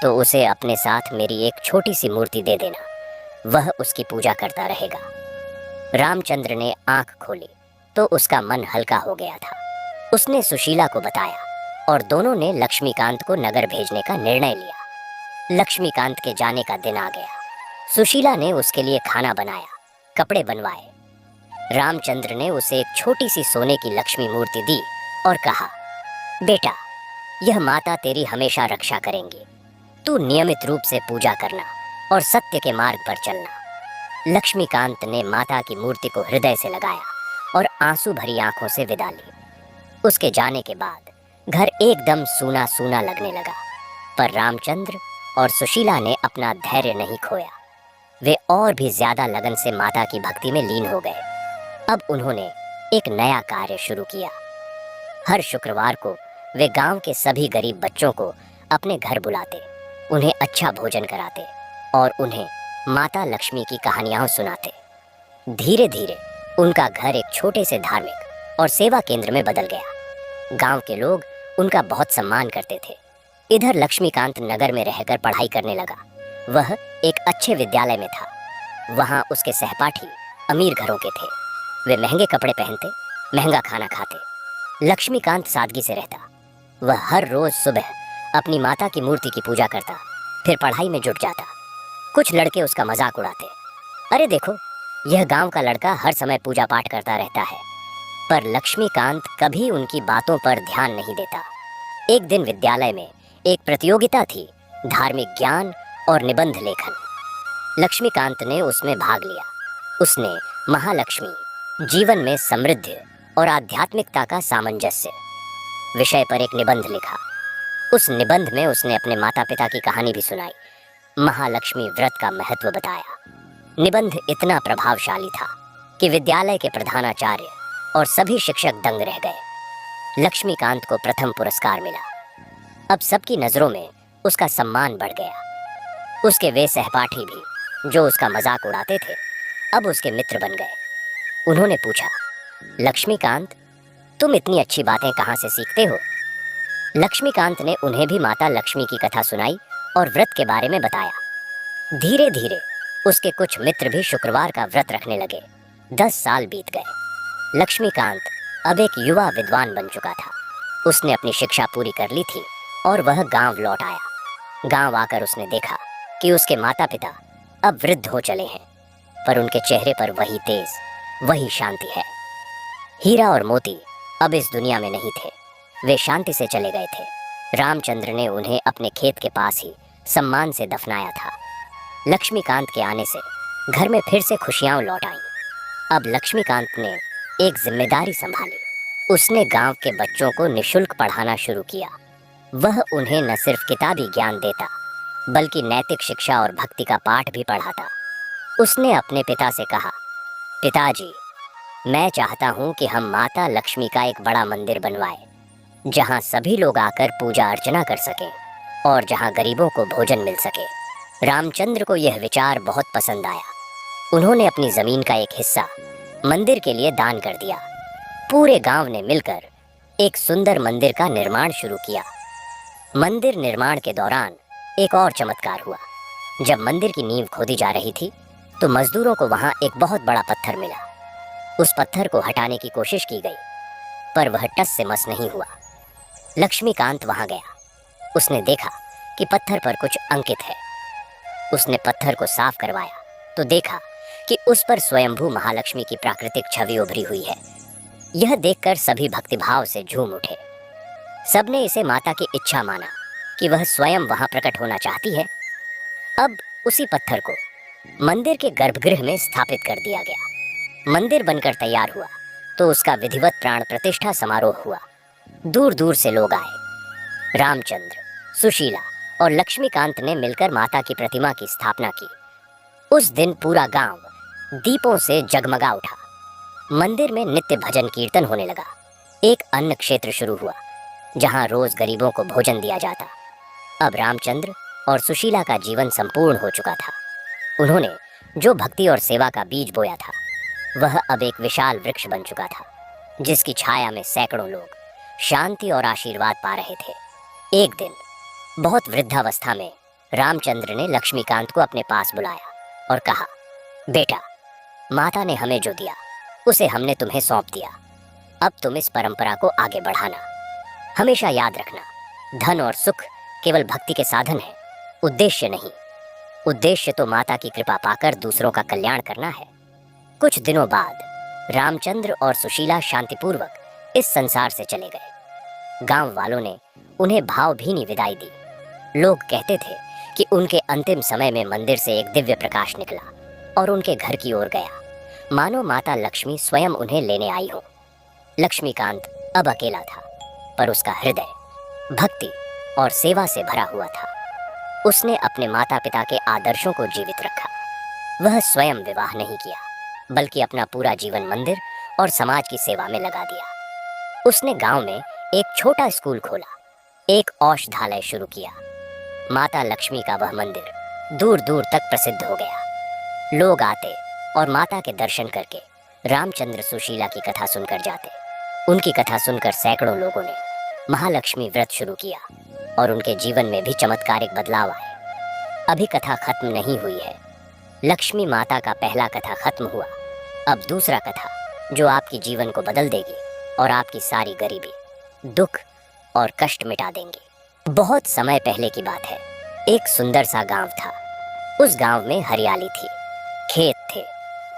तो उसे अपने साथ मेरी एक छोटी सी मूर्ति दे देना, वह उसकी पूजा करता रहेगा। रामचंद्र ने आंख खोली तो उसका मन हल्का हो गया था। उसने सुशीला को बताया और दोनों ने लक्ष्मीकांत को नगर भेजने का निर्णय लिया। लक्ष्मीकांत के जाने का दिन आ गया। सुशीला ने उसके लिए खाना बनाया, कपड़े बनवाए। रामचंद्र ने उसे एक छोटी सी सोने की लक्ष्मी मूर्ति दी और कहा, बेटा, यह माता तेरी हमेशा रक्षा करेंगी। तू नियमित रूप से पूजा करना और सत्य के मार्ग पर चलना। लक्ष्मीकांत ने माता की मूर्ति को हृदय से लगाया और आंसू भरी आंखों से विदा ली। उसके जाने के बाद घर एकदम सूना सूना लगने लगा, पर रामचंद्र और सुशीला ने अपना धैर्य नहीं खोया। वे और भी ज्यादा लगन से माता की भक्ति में लीन हो गए। अब उन्होंने एक नया कार्य शुरू किया। हर शुक्रवार को वे गांव के सभी गरीब बच्चों को अपने घर बुलाते, उन्हें अच्छा भोजन कराते और उन्हें माता लक्ष्मी की कहानियां सुनाते। धीरे धीरे उनका घर एक छोटे से धार्मिक और सेवा केंद्र में बदल गया। गांव के लोग उनका बहुत सम्मान करते थे। इधर लक्ष्मीकांत नगर में रहकर पढ़ाई करने लगा। वह एक अच्छे विद्यालय में था। वहां उसके सहपाठी अमीर घरों के थे। वे महंगे कपड़े पहनते, महंगा खाना खाते। लक्ष्मीकांत सादगी से रहता। वह हर रोज सुबह अपनी माता की मूर्ति की पूजा करता, फिर पढ़ाई में जुट जाता। कुछ लड़के उसका मजाक उड़ाते, अरे देखो, यह गांव का लड़का हर समय पूजा पाठ करता रहता है। पर लक्ष्मीकांत कभी उनकी बातों पर ध्यान नहीं देता। एक दिन विद्यालय में एक प्रतियोगिता थी, धार्मिक ज्ञान और निबंध लेखन। लक्ष्मीकांत ने उसमें भाग लिया। उसने महालक्ष्मी, जीवन में समृद्धि और आध्यात्मिकता का सामंजस्य विषय पर एक निबंध लिखा। उस निबंध में उसने अपने माता पिता की कहानी भी सुनाई, महालक्ष्मी व्रत का महत्व बताया। निबंध इतना प्रभावशाली था कि विद्यालय के प्रधानाचार्य और सभी शिक्षक दंग रह गए। लक्ष्मीकांत को प्रथम पुरस्कार मिला। अब सबकी नजरों में उसका सम्मान बढ़ गया। उसके वे सहपाठी भी जो उसका मजाक उड़ाते थे, अब उसके मित्र बन गए। उन्होंने पूछा, लक्ष्मीकांत, तुम इतनी अच्छी बातें कहाँ से सीखते हो? लक्ष्मीकांत ने उन्हें भी माता लक्ष्मी की कथा सुनाई और व्रत के बारे में बताया। धीरे धीरे उसके कुछ मित्र भी शुक्रवार का व्रत रखने लगे। 10 साल बीत गए। लक्ष्मीकांत अब एक युवा विद्वान बन चुका था। उसने अपनी शिक्षा पूरी कर ली थी और वह गांव लौट आया। गांव आकर उसने देखा कि उसके माता पिता अब वृद्ध हो चले हैं, पर उनके चेहरे पर वही तेज, वही शांति है। हीरा और मोती अब इस दुनिया में नहीं थे, वे शांति से चले गए थे। रामचंद्र ने उन्हें अपने खेत के पास ही सम्मान से दफनाया था। लक्ष्मीकांत के आने से घर में फिर से खुशियां लौट आईं। अब लक्ष्मीकांत ने एक जिम्मेदारी संभाली। उसने गांव के बच्चों को निशुल्क पढ़ाना शुरू किया। वह उन्हें न सिर्फ किताबी ज्ञान देता, बल्कि नैतिक शिक्षा और भक्ति का पाठ भी पढ़ाता। उसने अपने पिता से कहा, पिताजी, मैं चाहता हूं कि हम माता लक्ष्मी का एक बड़ा मंदिर बनवाएं, जहां सभी लोग आकर पूजा अर्चना कर सकें और जहां गरीबों को भोजन मिल सके। रामचंद्र को यह विचार बहुत पसंद आया। उन्होंने अपनी जमीन का एक हिस्सा मंदिर के लिए दान कर दिया। पूरे गांव ने मिलकर एक सुंदर मंदिर का निर्माण शुरू किया। मंदिर निर्माण के दौरान एक और चमत्कार हुआ। जब मंदिर की नींव खोदी जा रही थी तो मजदूरों को वहां एक बहुत बड़ा पत्थर मिला। उस पत्थर को हटाने की कोशिश की गई, पर वह टस से मस नहीं हुआ। लक्ष्मीकांत वहां गया। उसने देखा कि पत्थर पर कुछ अंकित है। उसने पत्थर को साफ करवाया तो देखा कि उस पर स्वयंभू महालक्ष्मी की प्राकृतिक छवि उभरी हुई है। यह देखकर सभी भक्तिभाव से झूम उठे। सबने इसे माता की इच्छा माना कि वह स्वयं वहां प्रकट होना चाहती है। अब उसी पत्थर को मंदिर के गर्भगृह में स्थापित कर दिया गया। मंदिर बनकर तैयार हुआ तो उसका विधिवत प्राण प्रतिष्ठा समारोह हुआ। दूर दूर से लोग आए। रामचंद्र, सुशीला और लक्ष्मीकांत ने मिलकर माता की प्रतिमा की स्थापना की। उस दिन पूरा गांव दीपों से जगमगा उठा। मंदिर में नित्य भजन कीर्तन होने लगा। एक अन्न क्षेत्र शुरू हुआ। जहाँ रोज गरीबों को भोजन दिया जाता। अब रामचंद्र और सुशीला का जीवन संपूर्ण हो चुका था। उन्होंने जो भक्ति और सेवा का बीज बोया था वह अब एक विशाल वृक्ष बन चुका था, जिसकी छाया में सैकड़ों लोग शांति और आशीर्वाद पा रहे थे। एक दिन बहुत वृद्धावस्था में रामचंद्र ने लक्ष्मीकांत को अपने पास बुलाया और कहा, बेटा, माता ने हमें जो दिया उसे हमने तुम्हें सौंप दिया। अब तुम इस परंपरा को आगे बढ़ाना। हमेशा याद रखना, धन और सुख केवल भक्ति के साधन है, उद्देश्य नहीं। उद्देश्य तो माता की कृपा पाकर दूसरों का कल्याण करना है। कुछ दिनों बाद रामचंद्र और सुशीला शांतिपूर्वक इस संसार से चले गए। गांव वालों ने उन्हें भावभीनी विदाई दी। लोग कहते थे कि उनके अंतिम समय में मंदिर से एक दिव्य प्रकाश निकला और उनके घर की ओर गया, मानो माता लक्ष्मी स्वयं उन्हें लेने आई हो। लक्ष्मीकांत अब अकेला था, पर उसका हृदय भक्ति और सेवा से भरा हुआ था। उसने अपने माता पिता के आदर्शों को जीवित रखा। वह स्वयं विवाह नहीं किया, बल्कि अपना पूरा जीवन मंदिर और समाज की सेवा में लगा दिया। उसने गांव में एक छोटा स्कूल खोला, एक औषधालय शुरू किया। माता लक्ष्मी का वह मंदिर दूर दूर तक प्रसिद्ध हो गया। लोग आते और माता के दर्शन करके रामचंद्र सुशीला की कथा सुनकर जाते। उनकी कथा सुनकर सैकड़ों लोगों ने महालक्ष्मी व्रत शुरू किया और उनके जीवन में भी चमत्कारिक बदलाव आए। अभी कथा खत्म नहीं हुई है। लक्ष्मी माता का पहला कथा खत्म हुआ, अब दूसरा कथा जो आपके जीवन को बदल देगी और आपकी सारी गरीबी, दुख और कष्ट मिटा देंगी। बहुत समय पहले की बात है। एक सुंदर सा गांव था। उस गांव में हरियाली थी, खेत थे,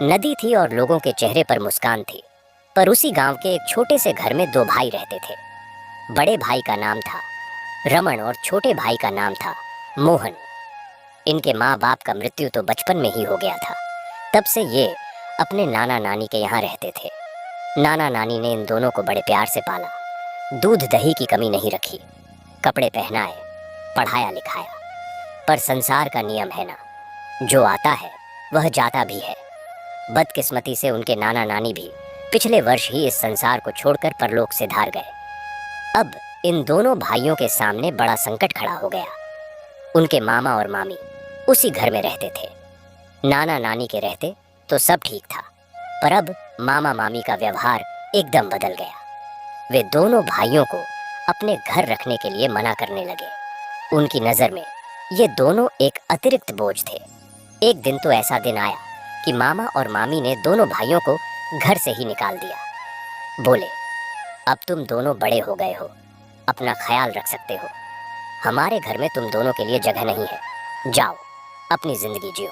नदी थी और लोगों के चेहरे पर मुस्कान थी। पर उसी गांव के एक छोटे से घर में दो भाई रहते थे। बड़े भाई का नाम था रमन और छोटे भाई का नाम था मोहन। इनके माँ बाप का मृत्यु तो बचपन में ही हो गया था। तब से ये अपने नाना नानी के यहाँ रहते थे। नाना नानी ने इन दोनों को बड़े प्यार से पाला, दूध दही की कमी नहीं रखी, कपड़े पहनाए, पढ़ाया लिखाया। पर संसार का नियम है ना, जो आता है वह जाता भी है। बदकिस्मती से उनके नाना नानी भी पिछले वर्ष ही इस संसार को छोड़कर परलोक से धार गए। अब इन दोनों भाइयों के सामने बड़ा संकट खड़ा हो गया। उनके मामा और मामी उसी घर में रहते थे। नाना नानी के रहते तो सब ठीक था, पर अब मामा मामी का व्यवहार एकदम बदल गया। वे दोनों भाइयों को अपने घर रखने के लिए मना करने लगे। उनकी नज़र में ये दोनों एक अतिरिक्त बोझ थे। एक दिन तो ऐसा दिन आया कि मामा और मामी ने दोनों भाइयों को घर से ही निकाल दिया। बोले, अब तुम दोनों बड़े हो गए हो, अपना ख्याल रख सकते हो। हमारे घर में तुम दोनों के लिए जगह नहीं है, जाओ अपनी जिंदगी जियो।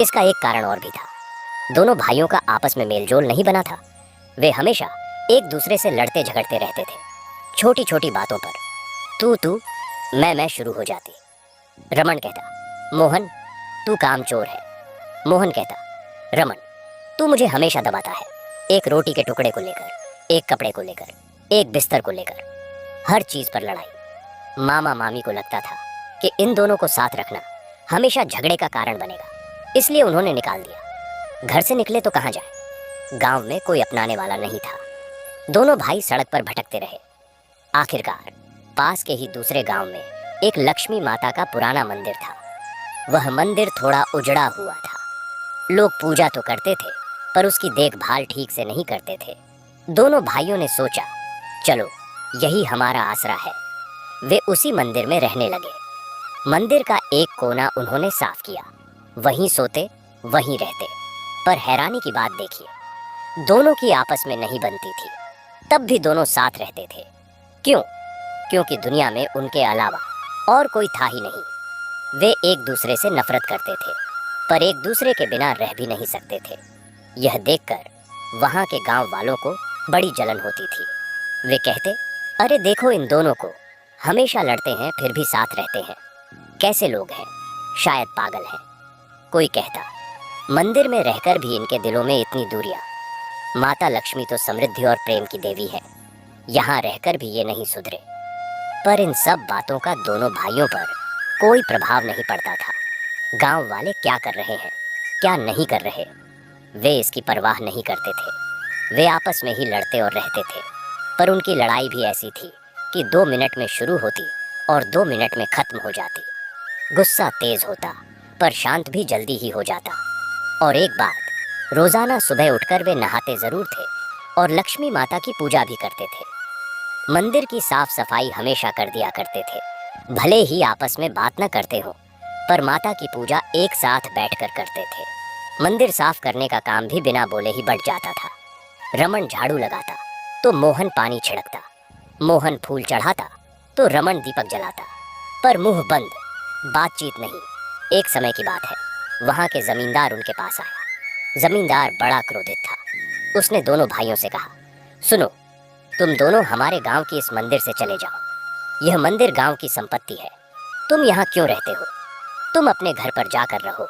इसका एक कारण और भी था। दोनों भाइयों का आपस में मेलजोल नहीं बना था। वे हमेशा एक दूसरे से लड़ते झगड़ते रहते थे। छोटी छोटी बातों पर तू मैं शुरू हो जाती। रमन कहता, मोहन तू कामचोर है। मोहन कहता, रमन तू मुझे हमेशा दबाता है। एक रोटी के टुकड़े को लेकर, एक कपड़े को लेकर, एक बिस्तर को लेकर, हर चीज पर लड़ाई। मामा मामी को लगता था कि इन दोनों को साथ रखना हमेशा झगड़े का कारण बनेगा, इसलिए उन्होंने निकाल दिया। घर से निकले तो कहाँ जाए, गांव में कोई अपनाने वाला नहीं था। दोनों भाई सड़क पर भटकते रहे। आखिरकार पास के ही दूसरे गांव में एक लक्ष्मी माता का पुराना मंदिर था। वह मंदिर थोड़ा उजड़ा हुआ था। लोग पूजा तो करते थे, पर उसकी देखभाल ठीक से नहीं करते थे। दोनों भाइयों ने सोचा, चलो यही हमारा आसरा है। वे उसी मंदिर में रहने लगे। मंदिर का एक कोना उन्होंने साफ किया, वहीं सोते वहीं रहते। पर हैरानी की बात देखिए, दोनों की आपस में नहीं बनती थी, तब भी दोनों साथ रहते थे। क्यों? क्योंकि दुनिया में उनके अलावा और कोई था ही नहीं। वे एक दूसरे से नफरत करते थे, पर एक दूसरे के बिना रह भी नहीं सकते थे। यह देखकर वहाँ के गांव वालों को बड़ी जलन होती थी। वे कहते, अरे देखो इन दोनों को, हमेशा लड़ते हैं फिर भी साथ रहते हैं। कैसे लोग हैं, शायद पागल हैं। कोई कहता, मंदिर में रहकर भी इनके दिलों में इतनी दूरियां। माता लक्ष्मी तो समृद्धि और प्रेम की देवी है, यहाँ रहकर भी ये नहीं सुधरे। पर इन सब बातों का दोनों भाइयों पर कोई प्रभाव नहीं पड़ता था। गांव वाले क्या कर रहे हैं, क्या नहीं कर रहे, वे इसकी परवाह नहीं करते थे। वे आपस में ही लड़ते और रहते थे। पर उनकी लड़ाई भी ऐसी थी कि 2 मिनट में शुरू होती और 2 मिनट में खत्म हो जाती। गुस्सा तेज होता पर शांत भी जल्दी ही हो जाता। और एक बात, रोजाना सुबह उठकर वे नहाते जरूर थे और लक्ष्मी माता की पूजा भी करते थे। मंदिर की साफ सफाई हमेशा कर दिया करते थे। भले ही आपस में बात न करते हो, पर माता की पूजा एक साथ बैठकर करते थे। मंदिर साफ करने का काम भी बिना बोले ही बढ़ जाता था। रमन झाड़ू लगाता तो मोहन पानी छिड़कता, मोहन फूल चढ़ाता तो रमन दीपक जलाता, पर मुंह बंद, बातचीत नहीं। एक समय की बात है, वहां के जमींदार उनके पास आया। जमींदार बड़ा क्रोधित था। उसने दोनों भाइयों से कहा, सुनो, तुम दोनों हमारे गांव की इस मंदिर से चले जाओ। यह मंदिर गांव की संपत्ति है। तुम यहाँ क्यों रहते हो? तुम अपने घर पर जाकर रहो।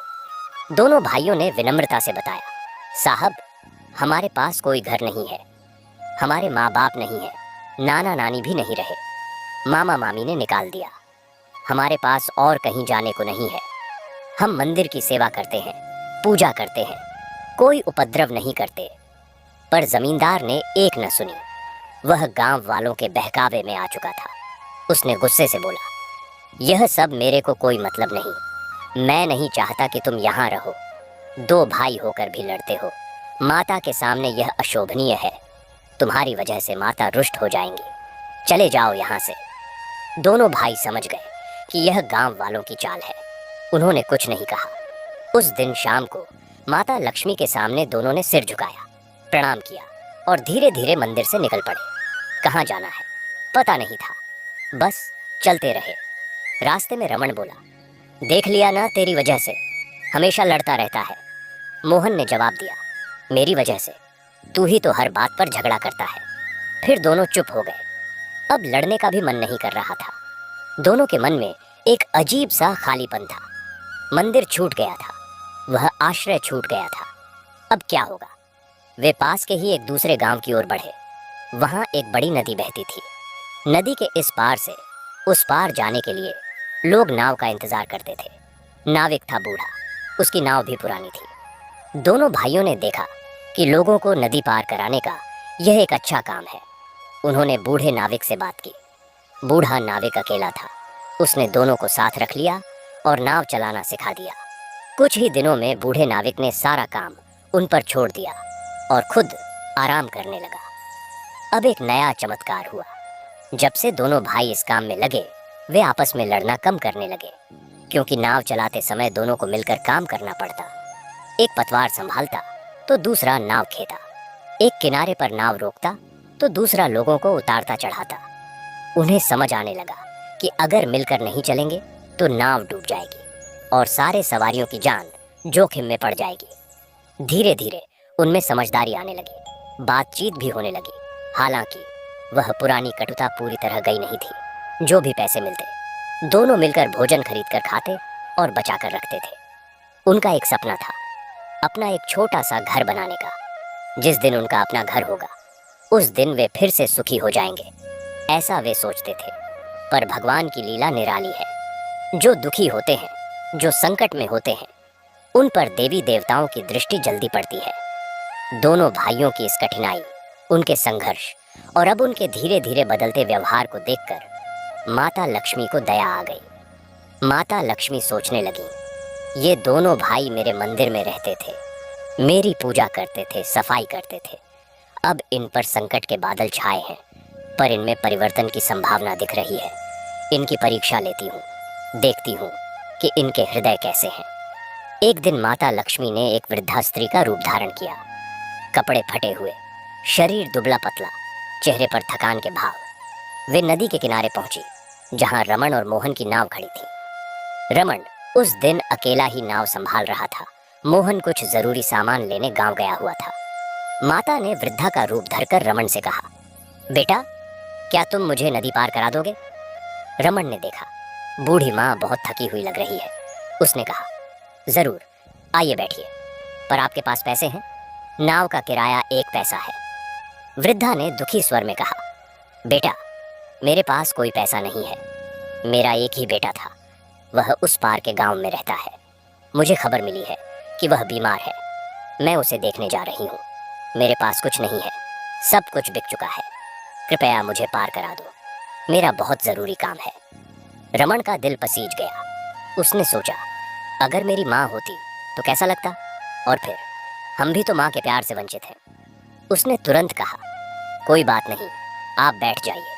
दोनों भाइयों ने विनम्रता से बताया, साहब, हमारे पास कोई घर नहीं है। हमारे माँ बाप नहीं है, नाना नानी भी नहीं रहे। मामा मामी ने निकाल दिया। हमारे पास और कहीं जाने को नहीं है। हम मंदिर की सेवा करते हैं, पूजा करते हैं, कोई उपद्रव नहीं करते। पर जमींदार ने एक न सुनी। वह गांव वालों के बहकावे में आ चुका था। उसने गुस्से से बोला, यह सब मेरे को कोई मतलब नहीं। मैं नहीं चाहता कि तुम यहाँ रहो। 2 भाई होकर भी लड़ते हो। माता के सामने यह अशोभनीय है। तुम्हारी वजह से माता रुष्ट हो जाएंगी। चले जाओ यहाँ से। दोनों भाई समझ गए कि यह गांव वालों की चाल है। उन्होंने कुछ नहीं कहा। उस दिन शाम को माता लक्ष्मी के सामने दोनों ने सिर झुकाया, प्रणाम किया और धीरे धीरे मंदिर से निकल पड़े। कहाँ जाना है पता नहीं था, बस चलते रहे। रास्ते में रमन बोला, देख लिया ना, तेरी वजह से हमेशा लड़ता रहता है। मोहन ने जवाब दिया, मेरी वजह से? तू ही तो हर बात पर झगड़ा करता है। फिर दोनों चुप हो गए। अब लड़ने का भी मन नहीं कर रहा था। दोनों के मन में एक अजीब सा खालीपन था। मंदिर छूट गया था, वह आश्रय छूट गया था। अब क्या होगा? वे पास के ही एक दूसरे गांव की ओर बढ़े। वहां एक बड़ी नदी बहती थी। नदी के इस पार से उस पार जाने के लिए लोग नाव का इंतजार करते थे। नाविक था बूढ़ा, उसकी नाव भी पुरानी थी। दोनों भाइयों ने देखा कि लोगों को नदी पार कराने का यह एक अच्छा काम है। उन्होंने बूढ़े नाविक से बात की। बूढ़ा नाविक अकेला था। उसने दोनों को साथ रख लिया और नाव चलाना सिखा दिया। कुछ ही दिनों में बूढ़े नाविक ने सारा काम उन पर छोड़ दिया और खुद आराम करने लगा। अब एक नया चमत्कार हुआ। जब से दोनों भाई इस काम में लगे, वे आपस में लड़ना कम करने लगे, क्योंकि नाव चलाते समय दोनों को मिलकर काम करना पड़ता। एक पतवार संभालता तो दूसरा नाव खेता। एक किनारे पर नाव रोकता तो दूसरा लोगों को उतारता चढ़ाता। उन्हें समझ आने लगा कि अगर मिलकर नहीं चलेंगे तो नाव डूब जाएगी और सारे सवारियों की जान जोखिम में पड़ जाएगी। धीरे धीरे उनमें समझदारी आने लगी, बातचीत भी होने लगी। हालांकि वह पुरानी कटुता पूरी तरह गई नहीं थी। जो भी पैसे मिलते, दोनों मिलकर भोजन खरीद कर खाते और बचा कर रखते थे। उनका एक सपना था, अपना एक छोटा सा घर बनाने का। जिस दिन उनका अपना घर होगा, उस दिन वे फिर से सुखी हो जाएंगे, ऐसा वे सोचते थे। पर भगवान की लीला निराली है। जो दुखी होते हैं, जो संकट में होते हैं, उन पर देवी देवताओं की दृष्टि जल्दी पड़ती है। दोनों भाइयों की इस कठिनाई, उनके संघर्ष और अब उनके धीरे धीरे बदलते व्यवहार को देखकर माता लक्ष्मी को दया आ गई। माता लक्ष्मी सोचने लगी, ये दोनों भाई मेरे मंदिर में रहते थे, मेरी पूजा करते थे, सफाई करते थे। अब इन पर संकट के बादल छाए हैं, पर इनमें परिवर्तन की संभावना दिख रही है। इनकी परीक्षा लेती हूँ, देखती हूँ कि इनके हृदय कैसे हैं। एक दिन माता लक्ष्मी ने एक वृद्धा स्त्री का रूप धारण किया। कपड़े फटे हुए, शरीर दुबला पतला, चेहरे पर थकान के भाव। वे नदी के किनारे पहुंची, जहां रमन और मोहन की नाव खड़ी थी। रमन उस दिन अकेला ही नाव संभाल रहा था। मोहन कुछ जरूरी सामान लेने गांव गया हुआ था। माता ने वृद्धा का रूप धरकर रमन से कहा, बेटा, क्या तुम मुझे नदी पार करा दोगे? रमन ने देखा बूढ़ी माँ बहुत थकी हुई लग रही है। उसने कहा, जरूर, आइए बैठिए। पर आपके पास पैसे हैं? नाव का किराया 1 पैसा है। वृद्धा ने दुखी स्वर में कहा, बेटा, मेरे पास कोई पैसा नहीं है। मेरा एक ही बेटा था, वह उस पार के गांव में रहता है। मुझे खबर मिली है कि वह बीमार है। मैं उसे देखने जा रही हूँ। मेरे पास कुछ नहीं है, सब कुछ बिक चुका है। कृपया मुझे पार करा दो। मेरा बहुत जरूरी काम है। रमन का दिल पसीज गया। उसने सोचा, अगर मेरी माँ होती तो कैसा लगता, और फिर हम भी तो माँ के प्यार से वंचित हैं। उसने तुरंत कहा, कोई बात नहीं, आप बैठ जाइए,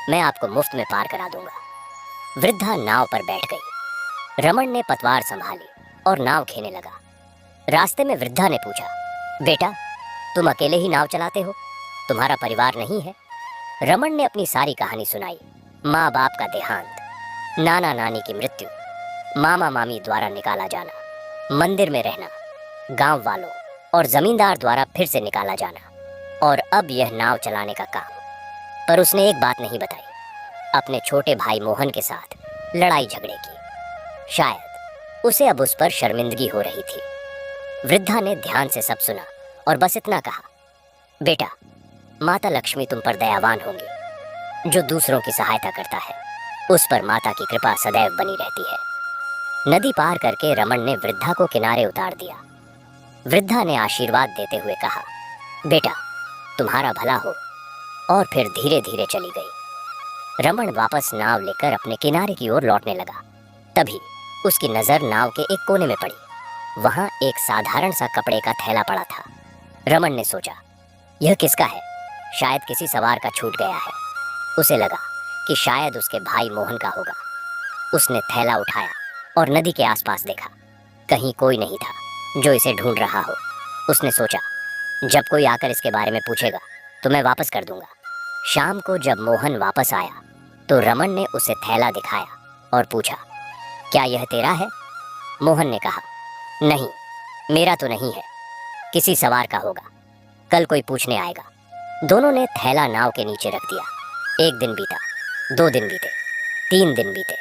मैं आपको मुफ्त में पार करा दूंगा। वृद्धा नाव पर बैठ गई। रमन ने पतवार संभाली और नाव खेने लगा। रास्ते में वृद्धा ने पूछा, बेटा, तुम अकेले ही नाव चलाते हो, तुम्हारा परिवार नहीं है? रमन ने अपनी सारी कहानी सुनाई। माँ बाप का देहांत, नाना नानी की मृत्यु, मामा मामी द्वारा निकाला जाना, मंदिर में रहना, गांव वालों और जमींदार द्वारा फिर से निकाला जाना, और अब यह नाव चलाने का काम। पर उसने एक बात नहीं बताई, अपने छोटे भाई मोहन के साथ लड़ाई झगड़े की। शायद उसे अब उस पर शर्मिंदगी हो रही थी। वृद्धा ने ध्यान से सब सुना और बस इतना कहा, बेटा, माता लक्ष्मी तुम पर दयावान होंगी। जो दूसरों की सहायता करता है उस पर माता की कृपा सदैव बनी रहती है। नदी पार करके रमन ने वृद्धा को किनारे उतार दिया। वृद्धा ने आशीर्वाद देते हुए कहा, बेटा, तुम्हारा भला हो, और फिर धीरे धीरे चली गई। रमन वापस नाव लेकर अपने किनारे की ओर लौटने लगा। तभी उसकी नजर नाव के एक कोने में पड़ी। वहां एक साधारण सा कपड़े का थैला पड़ा था। रमन ने सोचा, यह किसका है? शायद किसी सवार का छूट गया है। उसे लगा कि शायद उसके भाई मोहन का होगा। उसने थैला उठाया और नदी के आसपास देखा। कहीं कोई नहीं था जो इसे ढूंढ रहा हो। उसने सोचा, जब कोई आकर इसके बारे में पूछेगा तो मैं वापस कर दूंगा। शाम को जब मोहन वापस आया तो रमन ने उसे थैला दिखाया और पूछा, क्या यह तेरा है? मोहन ने कहा, नहीं, मेरा तो नहीं है, किसी सवार का होगा, कल कोई पूछने आएगा। दोनों ने थैला नाव के नीचे रख दिया। 1 दिन बीता, 2 दिन बीते, 3 दिन बीते,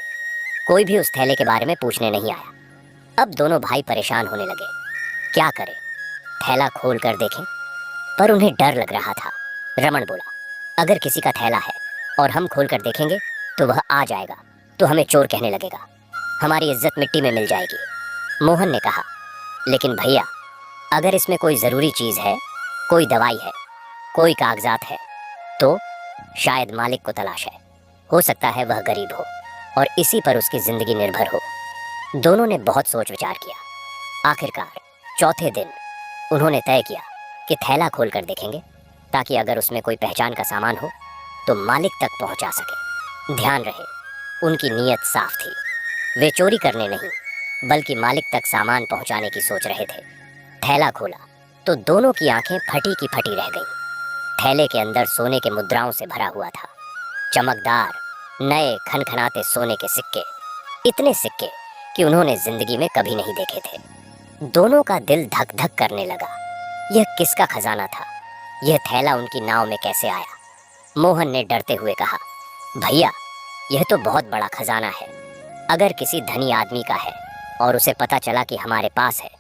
कोई भी उस थैले के बारे में पूछने नहीं आया। अब दोनों भाई परेशान होने लगे। क्या करें? थैला खोल कर देखें, पर उन्हें डर लग रहा था। रमन बोला, अगर किसी का थैला है और हम खोल कर देखेंगे तो वह आ जाएगा, तो हमें चोर कहने लगेगा, हमारी इज्जत मिट्टी में मिल जाएगी। मोहन ने कहा, लेकिन भैया, अगर इसमें कोई ज़रूरी चीज़ है, कोई दवाई है, कोई कागजात है, तो शायद मालिक को तलाश है। हो सकता है वह गरीब हो और इसी पर उसकी ज़िंदगी निर्भर हो। दोनों ने बहुत सोच विचार किया। आखिरकार चौथे दिन उन्होंने तय किया कि थैला खोल कर देखेंगे, ताकि अगर उसमें कोई पहचान का सामान हो तो मालिक तक पहुंचा सके। ध्यान रहे, उनकी नीयत साफ थी। वे चोरी करने नहीं, बल्कि मालिक तक सामान पहुंचाने की सोच रहे थे। थैला खोला तो दोनों की आंखें फटी की फटी रह गईं। थैले के अंदर सोने के मुद्राओं से भरा हुआ था। चमकदार, नए, खनखनाते सोने के सिक्के, इतने सिक्के कि उन्होंने जिंदगी में कभी नहीं देखे थे। दोनों का दिल धक धक करने लगा। यह किसका खजाना था? यह थैला उनकी नाव में कैसे आया? मोहन ने डरते हुए कहा, भैया, यह तो बहुत बड़ा खजाना है। अगर किसी धनी आदमी का है और उसे पता चला कि हमारे पास है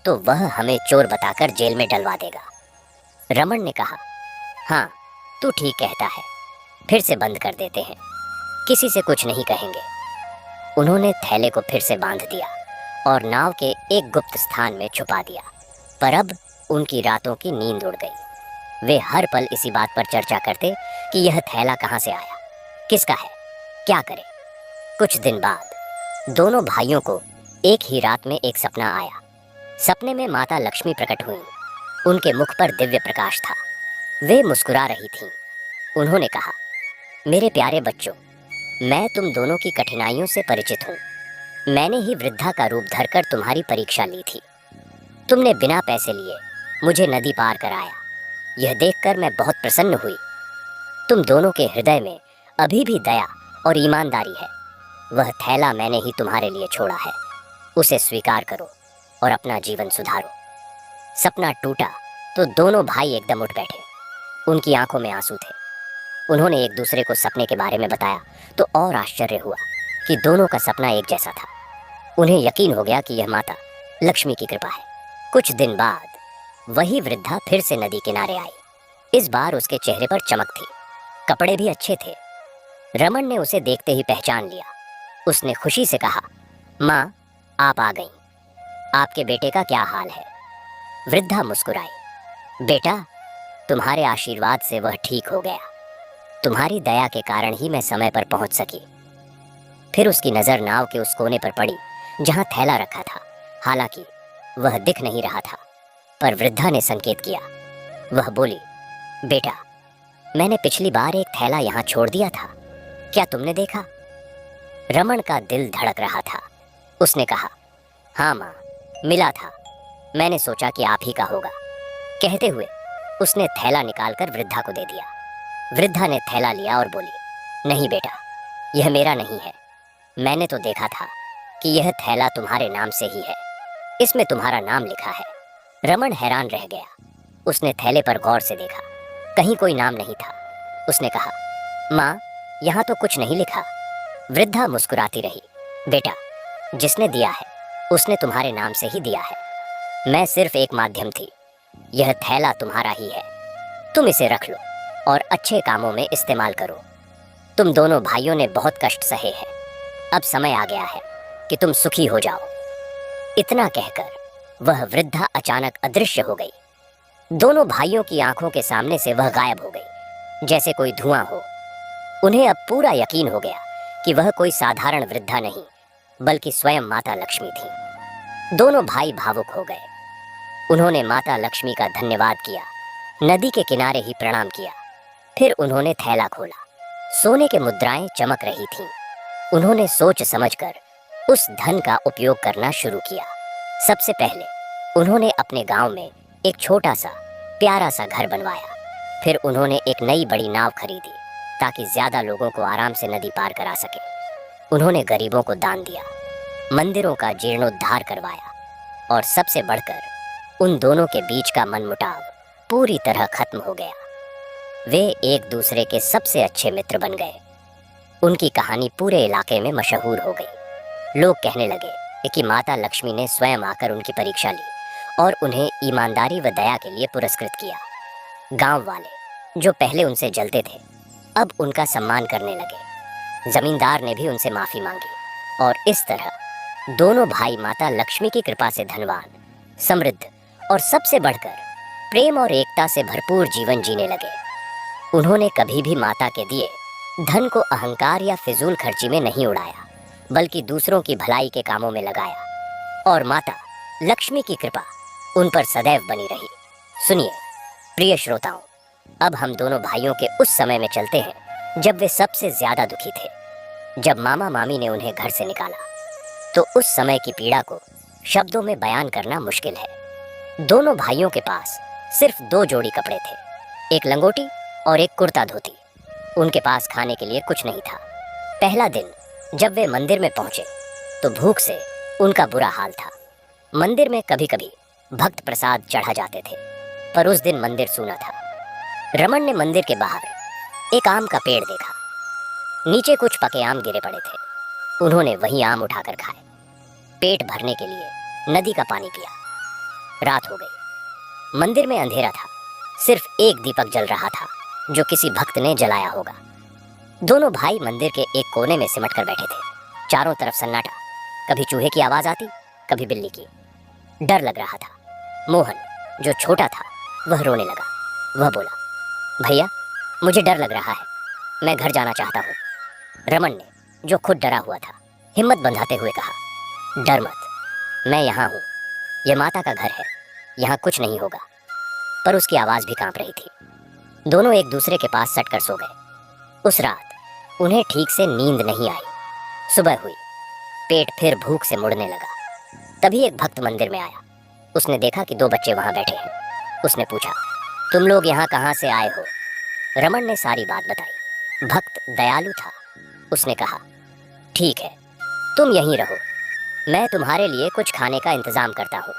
तो वह हमें चोर बताकर जेल में डलवा देगा। रमन ने कहा, हाँ, तू ठीक कहता है, फिर से बंद कर देते हैं, किसी से कुछ नहीं कहेंगे। उन्होंने थैले को फिर से बांध दिया और नाव के एक गुप्त स्थान में छुपा दिया। पर अब उनकी रातों की नींद उड़ गई। वे हर पल इसी बात पर चर्चा करते कि यह थैला कहाँ से आया, किसका है, क्या करें। कुछ दिन बाद दोनों भाइयों को एक ही रात में एक सपना आया। सपने में माता लक्ष्मी प्रकट हुई। उनके मुख पर दिव्य प्रकाश था। वे मुस्कुरा रही थीं। उन्होंने कहा, मेरे प्यारे बच्चों, मैं तुम दोनों की कठिनाइयों से परिचित हूँ। मैंने ही वृद्धा का रूप धरकर तुम्हारी परीक्षा ली थी। तुमने बिना पैसे लिए मुझे नदी पार कराया। यह देखकर मैं बहुत प्रसन्न हुई। तुम दोनों के हृदय में अभी भी दया और ईमानदारी है। वह थैला मैंने ही तुम्हारे लिए छोड़ा है। उसे स्वीकार करो और अपना जीवन सुधारो। सपना टूटा तो दोनों भाई एकदम उठ बैठे। उनकी आंखों में आंसू थे। उन्होंने एक दूसरे को सपने के बारे में बताया तो और आश्चर्य हुआ कि दोनों का सपना एक जैसा था। उन्हें यकीन हो गया कि यह माता लक्ष्मी की कृपा है। कुछ दिन बाद वही वृद्धा फिर से नदी किनारे आई। इस बार उसके चेहरे पर चमक थी, कपड़े भी अच्छे थे। रमन ने उसे देखते ही पहचान लिया। उसने खुशी से कहा, माँ, आप आ गईं। आपके बेटे का क्या हाल है? वृद्धा मुस्कुराई। बेटा, तुम्हारे आशीर्वाद से वह ठीक हो गया। तुम्हारी दया के कारण ही मैं समय पर पहुंच सकी। फिर उसकी नजर नाव के उस कोने पर पड़ी जहां थैला रखा था। हालांकि वह दिख नहीं रहा था, पर वृद्धा ने संकेत किया। वह बोली, बेटा, मैंने पिछली बार एक थैला यहाँ छोड़ दिया था, क्या तुमने देखा? रमन का दिल धड़क रहा था। उसने कहा, हाँ माँ, मिला था। मैंने सोचा कि आप ही का होगा। कहते हुए उसने थैला निकालकर वृद्धा को दे दिया। वृद्धा ने थैला लिया और बोली, नहीं बेटा, यह मेरा नहीं है। मैंने तो देखा था कि यह थैला तुम्हारे नाम से ही है, इसमें तुम्हारा नाम लिखा है। रमन हैरान रह गया। उसने थैले पर गौर से देखा, कहीं कोई नाम नहीं था। उसने कहा, माँ, यहाँ तो कुछ नहीं लिखा। वृद्धा मुस्कुराती रही। बेटा, जिसने दिया है उसने तुम्हारे नाम से ही दिया है। मैं सिर्फ एक माध्यम थी। यह थैला तुम्हारा ही है। तुम इसे रख लो और अच्छे कामों में इस्तेमाल करो। तुम दोनों भाइयों ने बहुत कष्ट सहे हैं। अब समय आ गया है कि तुम सुखी हो जाओ। इतना कहकर वह वृद्धा अचानक अदृश्य हो गई। दोनों भाइयों की आंखों के सामने से वह गायब हो गई, जैसे कोई धुआं हो। उन्हें अब पूरा यकीन हो गया कि वह कोई साधारण वृद्धा नहीं, बल्कि स्वयं माता लक्ष्मी थी। दोनों भाई भावुक हो गए। उन्होंने माता लक्ष्मी का धन्यवाद किया, नदी के किनारे ही प्रणाम किया। फिर उन्होंने थैला खोला। सोने के मुद्राएं चमक रही थीं। उन्होंने सोच समझकर उस धन का उपयोग करना शुरू किया। सबसे पहले उन्होंने अपने गांव में एक छोटा सा प्यारा सा घर बनवाया। फिर उन्होंने एक नई बड़ी नाव खरीदी ताकि ज्यादा लोगों को आराम से नदी पार करा सके। उन्होंने गरीबों को दान दिया, मंदिरों का जीर्णोद्धार करवाया और सबसे बढ़कर उन दोनों के बीच का मनमुटाव पूरी तरह खत्म हो गया। वे एक दूसरे के सबसे अच्छे मित्र बन गए। उनकी कहानी पूरे इलाके में मशहूर हो गई। लोग कहने लगे कि माता लक्ष्मी ने स्वयं आकर उनकी परीक्षा ली और उन्हें ईमानदारी व दया के लिए पुरस्कृत किया। गांव वाले जो पहले उनसे जलते थे, अब उनका सम्मान करने लगे। जमींदार ने भी उनसे माफी मांगी और इस तरह दोनों भाई माता लक्ष्मी की कृपा से धनवान, समृद्ध और सबसे बढ़कर प्रेम और एकता से भरपूर जीवन जीने लगे। उन्होंने कभी भी माता के दिए धन को अहंकार या फिजूल खर्ची में नहीं उड़ाया, बल्कि दूसरों की भलाई के कामों में लगाया और माता लक्ष्मी की कृपा उन पर सदैव बनी रही। सुनिए प्रिय श्रोताओं, अब हम दोनों भाइयों के उस समय में चलते हैं जब वे सबसे ज्यादा दुखी थे। जब मामा मामी ने उन्हें घर से निकाला तो उस समय की पीड़ा को शब्दों में बयान करना मुश्किल है। दोनों भाइयों के पास सिर्फ 2 जोड़ी कपड़े थे, एक लंगोटी और एक कुर्ता धोती। उनके पास खाने के लिए कुछ नहीं था। पहला दिन जब वे मंदिर में पहुंचे तो भूख से उनका बुरा हाल था। मंदिर में कभी कभी भक्त प्रसाद चढ़ा जाते थे, पर उस दिन मंदिर सूना था। रमन ने मंदिर के बाहर एक आम का पेड़ देखा। नीचे कुछ पके आम गिरे पड़े थे। उन्होंने वही आम उठाकर खाए। पेट भरने के लिए नदी का पानी पिया। रात हो गई। मंदिर में अंधेरा था। सिर्फ एक दीपक जल रहा था जो किसी भक्त ने जलाया होगा। दोनों भाई मंदिर के एक कोने में सिमट कर बैठे थे। चारों तरफ सन्नाटा। कभी चूहे की आवाज आती, कभी बिल्ली की। डर लग रहा था। मोहन जो छोटा था वह रोने लगा। वह बोला, भैया मुझे डर लग रहा है, मैं घर जाना चाहता हूँ। रमन ने जो खुद डरा हुआ था हिम्मत बंधाते हुए कहा, डर मत, मैं यहाँ हूँ। यह माता का घर है, यहाँ कुछ नहीं होगा। पर उसकी आवाज भी कांप रही थी। दोनों एक दूसरे के पास सटकर सो गए। उस रात उन्हें ठीक से नींद नहीं आई। सुबह हुई, पेट फिर भूख से मुड़ने लगा। तभी एक भक्त मंदिर में आया। उसने देखा कि 2 बच्चे वहां बैठे हैं। उसने पूछा, तुम लोग यहाँ कहाँ से आए हो? रमन ने सारी बात बताई। भक्त दयालु था। उसने कहा, ठीक है, तुम यहीं रहो, मैं तुम्हारे लिए कुछ खाने का इंतजाम करता हूँ।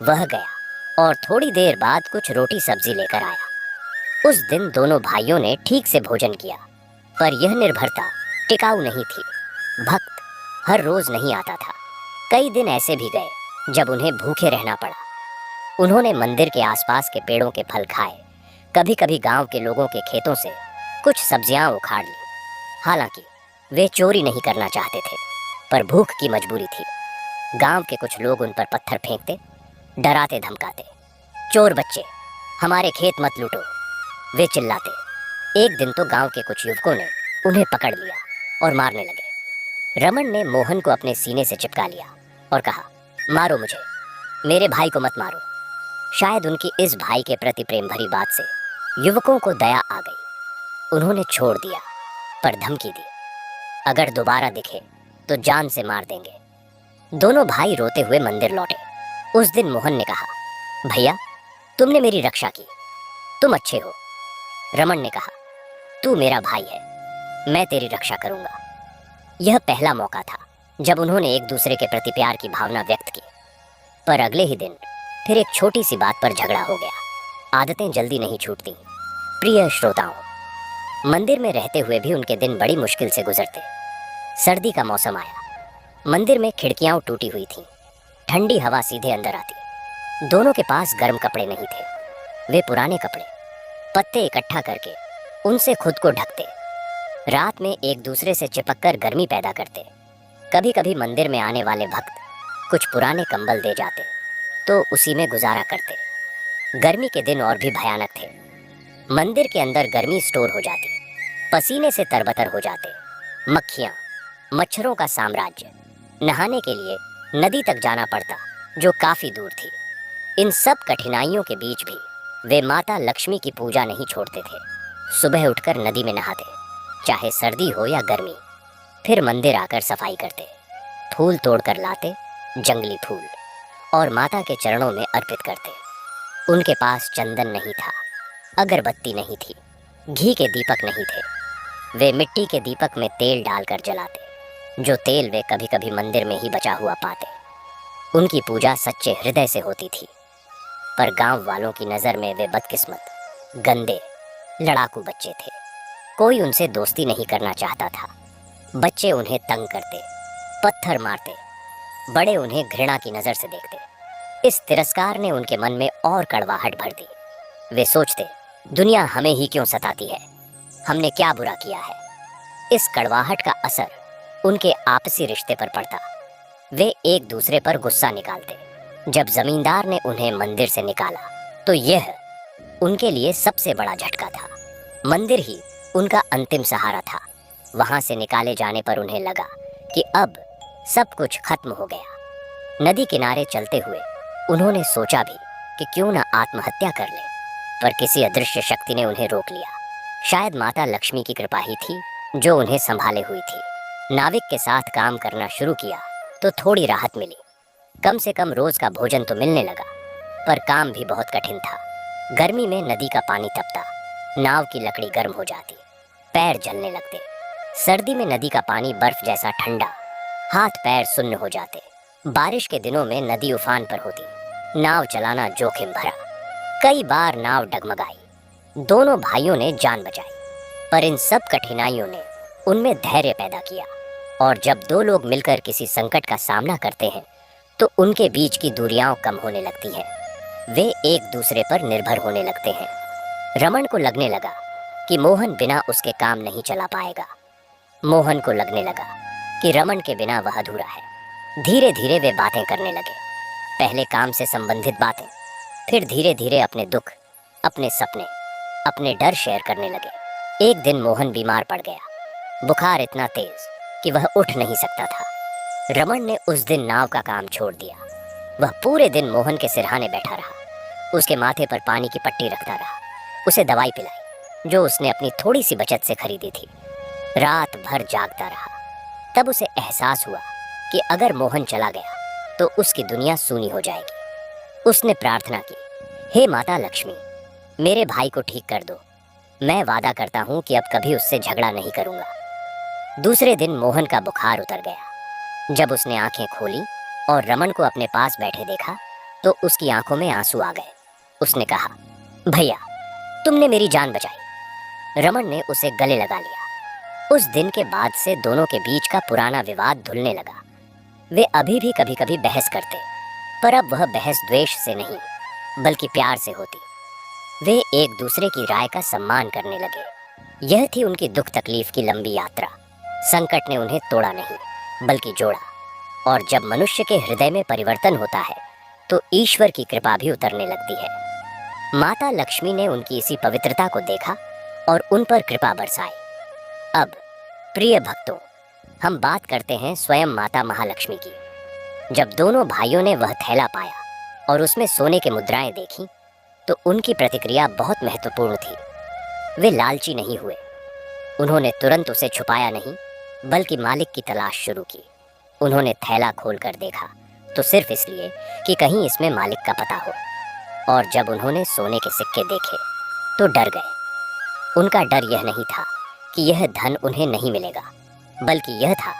वह गया और थोड़ी देर बाद कुछ रोटी सब्जी लेकर आया। उस दिन दोनों भाइयों ने ठीक से भोजन किया, पर यह निर्भरता टिकाऊ नहीं थी। भक्त हर रोज नहीं आता था। कई दिन ऐसे भी गए जब उन्हें भूखे रहना पड़ा। उन्होंने मंदिर के आसपास के पेड़ों के फल खाए। कभी कभी गांव के लोगों के खेतों से कुछ सब्जियां उखाड़ ली। हालांकि वे चोरी नहीं करना चाहते थे, पर भूख की मजबूरी थी। गांव के कुछ लोग उन पर पत्थर फेंकते, डराते धमकाते। चोर बच्चे, हमारे खेत मत लूटो, वे चिल्लाते। एक दिन तो गांव के कुछ युवकों ने उन्हें पकड़ लिया और मारने लगे। रमन ने मोहन को अपने सीने से चिपका लिया और कहा, मारो मुझे, मेरे भाई को मत मारो। शायद उनकी इस भाई के प्रति प्रेम भरी बात से युवकों को दया आ गई। उन्होंने छोड़ दिया, पर धमकी दी, अगर दोबारा दिखे तो जान से मार देंगे। दोनों भाई रोते हुए मंदिर लौटे। उस दिन मोहन ने कहा, भैया तुमने मेरी रक्षा की, तुम अच्छे हो। रमन ने कहा, तू मेरा भाई है, मैं तेरी रक्षा करूंगा। यह पहला मौका था जब उन्होंने एक दूसरे के प्रति प्यार की भावना व्यक्त की। पर अगले ही दिन फिर एक छोटी सी बात पर झगड़ा हो गया। आदतें जल्दी नहीं छूटती। प्रिय श्रोताओं, मंदिर में रहते हुए भी उनके दिन बड़ी मुश्किल से गुजरते। सर्दी का मौसम आया। मंदिर में खिड़कियां टूटी हुई थीं। ठंडी हवा सीधे अंदर आती। दोनों के पास गर्म कपड़े नहीं थे। वे पुराने कपड़े, पत्ते इकट्ठा करके उनसे खुद को ढकते। रात में एक दूसरे से चिपककर गर्मी पैदा करते। कभी कभी मंदिर में आने वाले भक्त कुछ पुराने कंबल दे जाते तो उसी में गुजारा करते। गर्मी के दिन और भी भयानक थे। मंदिर के अंदर गर्मी स्टोर हो जाती। पसीने से तरबतर हो जाते। मक्खियां, मच्छरों का साम्राज्य। नहाने के लिए नदी तक जाना पड़ता, जो काफी दूर थी। इन सब कठिनाइयों के बीच भी वे माता लक्ष्मी की पूजा नहीं छोड़ते थे। सुबह उठकर नदी में नहाते, चाहे सर्दी हो या गर्मी। फिर मंदिर आकर सफाई करते, फूल तोड़कर लाते, जंगली फूल, और माता के चरणों में अर्पित करते। उनके पास चंदन नहीं था, अगरबत्ती नहीं थी, घी के दीपक नहीं थे। वे मिट्टी के दीपक में तेल डालकर जलाते, जो तेल वे कभी कभी मंदिर में ही बचा हुआ पाते। उनकी पूजा सच्चे हृदय से होती थी। पर गांव वालों की नज़र में वे बदकिस्मत, गंदे, लड़ाकू बच्चे थे। कोई उनसे दोस्ती नहीं करना चाहता था। बच्चे उन्हें तंग करते, पत्थर मारते, बड़े उन्हें घृणा की नज़र से देखते। इस तिरस्कार ने उनके मन में और कड़वाहट भर दी। वे सोचते, दुनिया हमें ही क्यों सताती है, हमने क्या बुरा किया है। इस कड़वाहट का असर उनके आपसी रिश्ते पर पड़ता। वे एक दूसरे पर गुस्सा निकालते। जब जमींदार ने उन्हें मंदिर से निकाला तो यह उनके लिए सबसे बड़ा झटका था। मंदिर ही उनका अंतिम सहारा था। वहां से निकाले जाने पर उन्हें लगा कि अब सब कुछ खत्म हो गया। नदी किनारे चलते हुए उन्होंने सोचा भी कि क्यों न आत्महत्या कर ले, पर किसी अदृश्य शक्ति ने उन्हें रोक लिया। शायद माता लक्ष्मी की कृपा ही थी जो उन्हें संभाले हुई थी। नाविक के साथ काम करना शुरू किया तो थोड़ी राहत मिली। कम से कम रोज का भोजन तो मिलने लगा, पर काम भी बहुत कठिन था। गर्मी में नदी का पानी तपता, नाव की लकड़ी गर्म हो जाती, पैर जलने लगते। सर्दी में नदी का पानी बर्फ जैसा ठंडा, हाथ पैर सुन्न हो जाते। बारिश के दिनों में नदी उफान पर होती, नाव चलाना जोखिम भरा। कई बार नाव डगमगाई। दोनों भाइयों ने जान बचाई, पर इन सब कठिनाइयों ने उनमें धैर्य पैदा किया। और जब दो लोग मिलकर किसी संकट का सामना करते हैं तो उनके बीच की दूरियां कम होने लगती हैं। वे एक दूसरे पर निर्भर होने लगते हैं। रमन को लगने लगा कि मोहन बिना उसके काम नहीं चला पाएगा। मोहन को लगने लगा कि रमन के बिना वह अधूरा है। धीरे धीरे वे बातें करने लगे। पहले काम से संबंधित बातें, फिर धीरे धीरे अपने दुख, अपने सपने, अपने डर शेयर करने लगे। एक दिन मोहन बीमार पड़ गया। बुखार इतना तेज कि वह उठ नहीं सकता था। रमन ने उस दिन नाव का काम छोड़ दिया। वह पूरे दिन मोहन के सिरहाने बैठा रहा। उसके माथे पर पानी की पट्टी रखता रहा। उसे दवाई पिलाई जो उसने अपनी थोड़ी सी बचत से खरीदी थी। रात भर जागता रहा। तब उसे एहसास हुआ कि अगर मोहन चला गया तो उसकी दुनिया सूनी हो जाएगी। उसने प्रार्थना की, हे माता लक्ष्मी, मेरे भाई को ठीक कर दो। मैं वादा करता हूँ कि अब कभी उससे झगड़ा नहीं करूँगा। दूसरे दिन मोहन का बुखार उतर गया। जब उसने आंखें खोली और रमन को अपने पास बैठे देखा तो उसकी आंखों में आंसू आ गए। उसने कहा, भैया तुमने मेरी जान बचाई। रमन ने उसे गले लगा लिया। उस दिन के बाद से दोनों के बीच का पुराना विवाद धुलने लगा। वे अभी भी कभी कभी बहस करते, पर अब वह बहस द्वेष से नहीं बल्कि प्यार से होती। वे एक दूसरे की राय का सम्मान करने लगे। यह थी उनकी दुख तकलीफ की लंबी यात्रा। संकट ने उन्हें तोड़ा नहीं बल्कि जोड़ा। और जब मनुष्य के हृदय में परिवर्तन होता है तो ईश्वर की कृपा भी उतरने लगती है। माता लक्ष्मी ने उनकी इसी पवित्रता को देखा और उन पर कृपा बरसाए। अब प्रिय भक्तों, हम बात करते हैं स्वयं माता महालक्ष्मी की। जब दोनों भाइयों ने वह थैला पाया और उसमें सोने की मुद्राएं देखी तो उनकी प्रतिक्रिया बहुत महत्वपूर्ण थी। वे लालची नहीं हुए। उन्होंने तुरंत उसे छुपाया नहीं, बल्कि मालिक की तलाश शुरू की। उन्होंने थैला खोलकर देखा तो सिर्फ इसलिए कि कहीं इसमें मालिक का पता हो। और जब उन्होंने सोने के सिक्के देखे तो डर गए। उनका डर यह नहीं था कि यह धन उन्हें नहीं मिलेगा, बल्कि यह था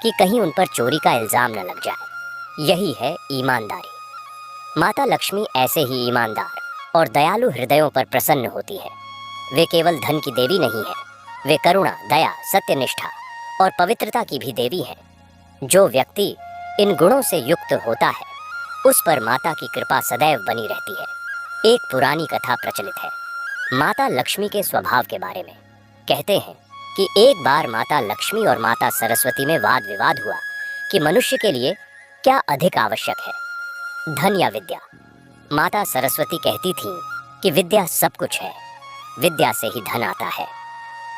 कि कहीं उन पर चोरी का इल्जाम न लग जाए। यही है ईमानदारी। माता लक्ष्मी ऐसे ही ईमानदार और दयालु हृदयों पर प्रसन्न होती है। वे केवल धन की देवी नहीं है, वे करुणा, दया, सत्यनिष्ठा और पवित्रता की भी देवी है। जो व्यक्ति इन गुणों से युक्त होता है उस पर माता की कृपा सदैव बनी रहती है। एक पुरानी कथा प्रचलित है माता लक्ष्मी के स्वभाव के बारे में। कहते हैं कि एक बार माता लक्ष्मी और माता सरस्वती में वाद विवाद हुआ कि मनुष्य के लिए क्या अधिक आवश्यक है, धन या विद्या। माता सरस्वती कहती थीं कि विद्या सब कुछ है, विद्या से ही धन आता है।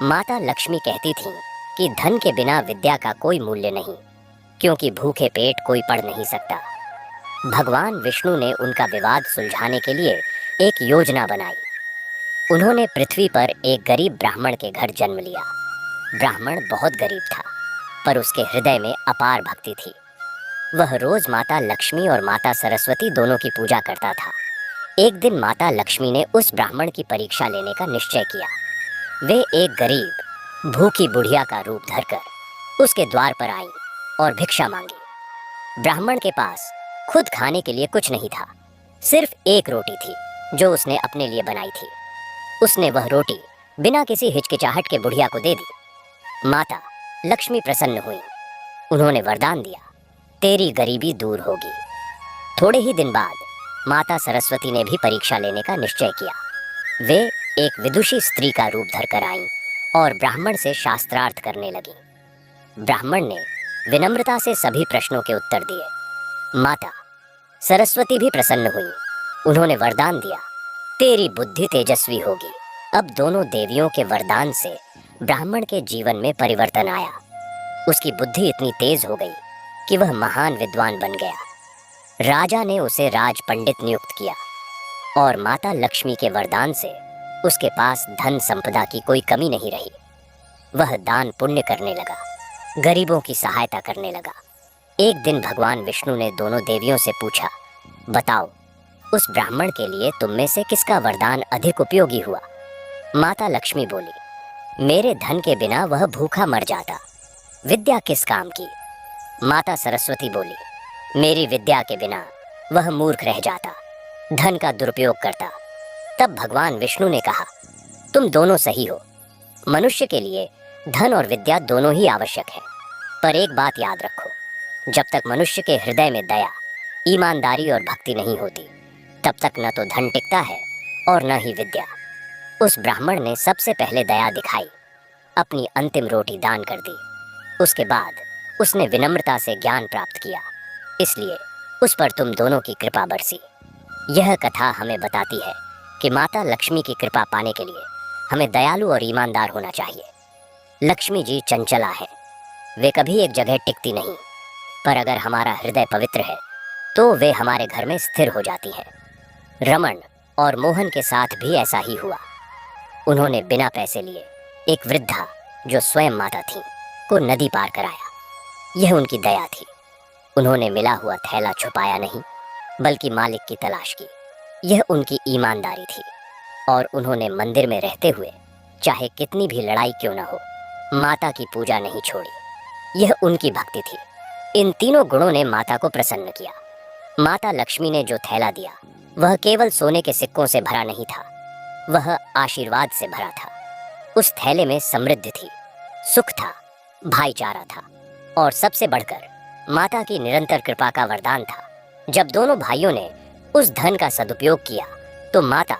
माता लक्ष्मी कहती थीं कि धन के बिना विद्या का कोई मूल्य नहीं, क्योंकि भूखे पेट कोई पढ़ नहीं सकता। भगवान विष्णु ने उनका विवाद सुलझाने के लिए एक योजना बनाई। उन्होंने पृथ्वी पर एक गरीब ब्राह्मण के घर जन्म लिया। ब्राह्मण बहुत गरीब था, पर उसके हृदय में अपार भक्ति थी। वह रोज माता लक्ष्मी और माता सरस्वती दोनों की पूजा करता था। एक दिन माता लक्ष्मी ने उस ब्राह्मण की परीक्षा लेने का निश्चय किया। वे एक गरीब भूखी बुढ़िया का रूप धरकर उसके द्वार पर आईं और भिक्षा मांगी। ब्राह्मण के पास खुद खाने के लिए कुछ नहीं था, सिर्फ एक रोटी थी जो उसने अपने लिए बनाई थी। उसने वह रोटी बिना किसी हिचकिचाहट के बुढ़िया को दे दी। माता लक्ष्मी प्रसन्न हुई। उन्होंने वरदान दिया, तेरी गरीबी दूर होगी। थोड़े ही दिन बाद माता सरस्वती ने भी परीक्षा लेने का निश्चय किया। वे एक विदुषी स्त्री का रूप धरकर आईं और ब्राह्मण से शास्त्रार्थ करने लगी। ब्राह्मण ने विनम्रता से सभी प्रश्नों के उत्तर दिए। माता सरस्वती भी प्रसन्न हुई। उन्होंने वरदान दिया, तेरी बुद्धि तेजस्वी होगी। अब दोनों देवियों के वरदान से ब्राह्मण के जीवन में परिवर्तन आया। उसकी बुद्धि इतनी तेज हो गई कि वह महान विद्वान बन गया। राजा ने उसे राज पंडित नियुक्त किया और माता लक्ष्मी के वरदान से उसके पास धन संपदा की कोई कमी नहीं रही। वह दान पुण्य करने लगा, गरीबों की सहायता करने लगा। एक दिन भगवान विष्णु ने दोनों देवियों से पूछा, बताओ उस ब्राह्मण के लिए तुम में से किसका वरदान अधिक उपयोगी हुआ? माता लक्ष्मी बोली, मेरे धन के बिना वह भूखा मर जाता, विद्या किस काम की? माता सरस्वती बोली, मेरी विद्या के बिना वह मूर्ख रह जाता, धन का दुरुपयोग करता। तब भगवान विष्णु ने कहा, तुम दोनों सही हो। मनुष्य के लिए धन और विद्या दोनों ही आवश्यक है, पर एक बात याद रखो, जब तक मनुष्य के हृदय में दया, ईमानदारी और भक्ति नहीं होती, तब तक न तो धन टिकता है और न ही विद्या। उस ब्राह्मण ने सबसे पहले दया दिखाई, अपनी अंतिम रोटी दान कर दी। उसके बाद उसने विनम्रता से ज्ञान प्राप्त किया, इसलिए उस पर तुम दोनों की कृपा बरसी। यह कथा हमें बताती है कि माता लक्ष्मी की कृपा पाने के लिए हमें दयालु और ईमानदार होना चाहिए। लक्ष्मी जी चंचला है, वे कभी एक जगह टिकती नहीं, पर अगर हमारा हृदय पवित्र है तो वे हमारे घर में स्थिर हो जाती हैं। रमन और मोहन के साथ भी ऐसा ही हुआ। उन्होंने बिना पैसे लिए एक वृद्धा, जो स्वयं माता थी, को नदी पार कराया। यह उनकी दया थी। उन्होंने मिला हुआ थैला छुपाया नहीं, बल्कि मालिक की तलाश की। यह उनकी ईमानदारी थी। और उन्होंने मंदिर में रहते हुए चाहे कितनी भी लड़ाई क्यों न हो, माता की पूजा नहीं छोड़ी। यह उनकी भक्ति थी। इन तीनों गुणों ने माता को प्रसन्न किया। माता लक्ष्मी ने जो थैला दिया वह केवल सोने के सिक्कों से भरा नहीं था, वह आशीर्वाद से भरा था। उस थैले में समृद्धि थी, सुख था, भाईचारा था और सबसे बढ़कर माता की निरंतर कृपा का वरदान था। जब दोनों भाइयों ने उस धन का सदुपयोग किया तो माता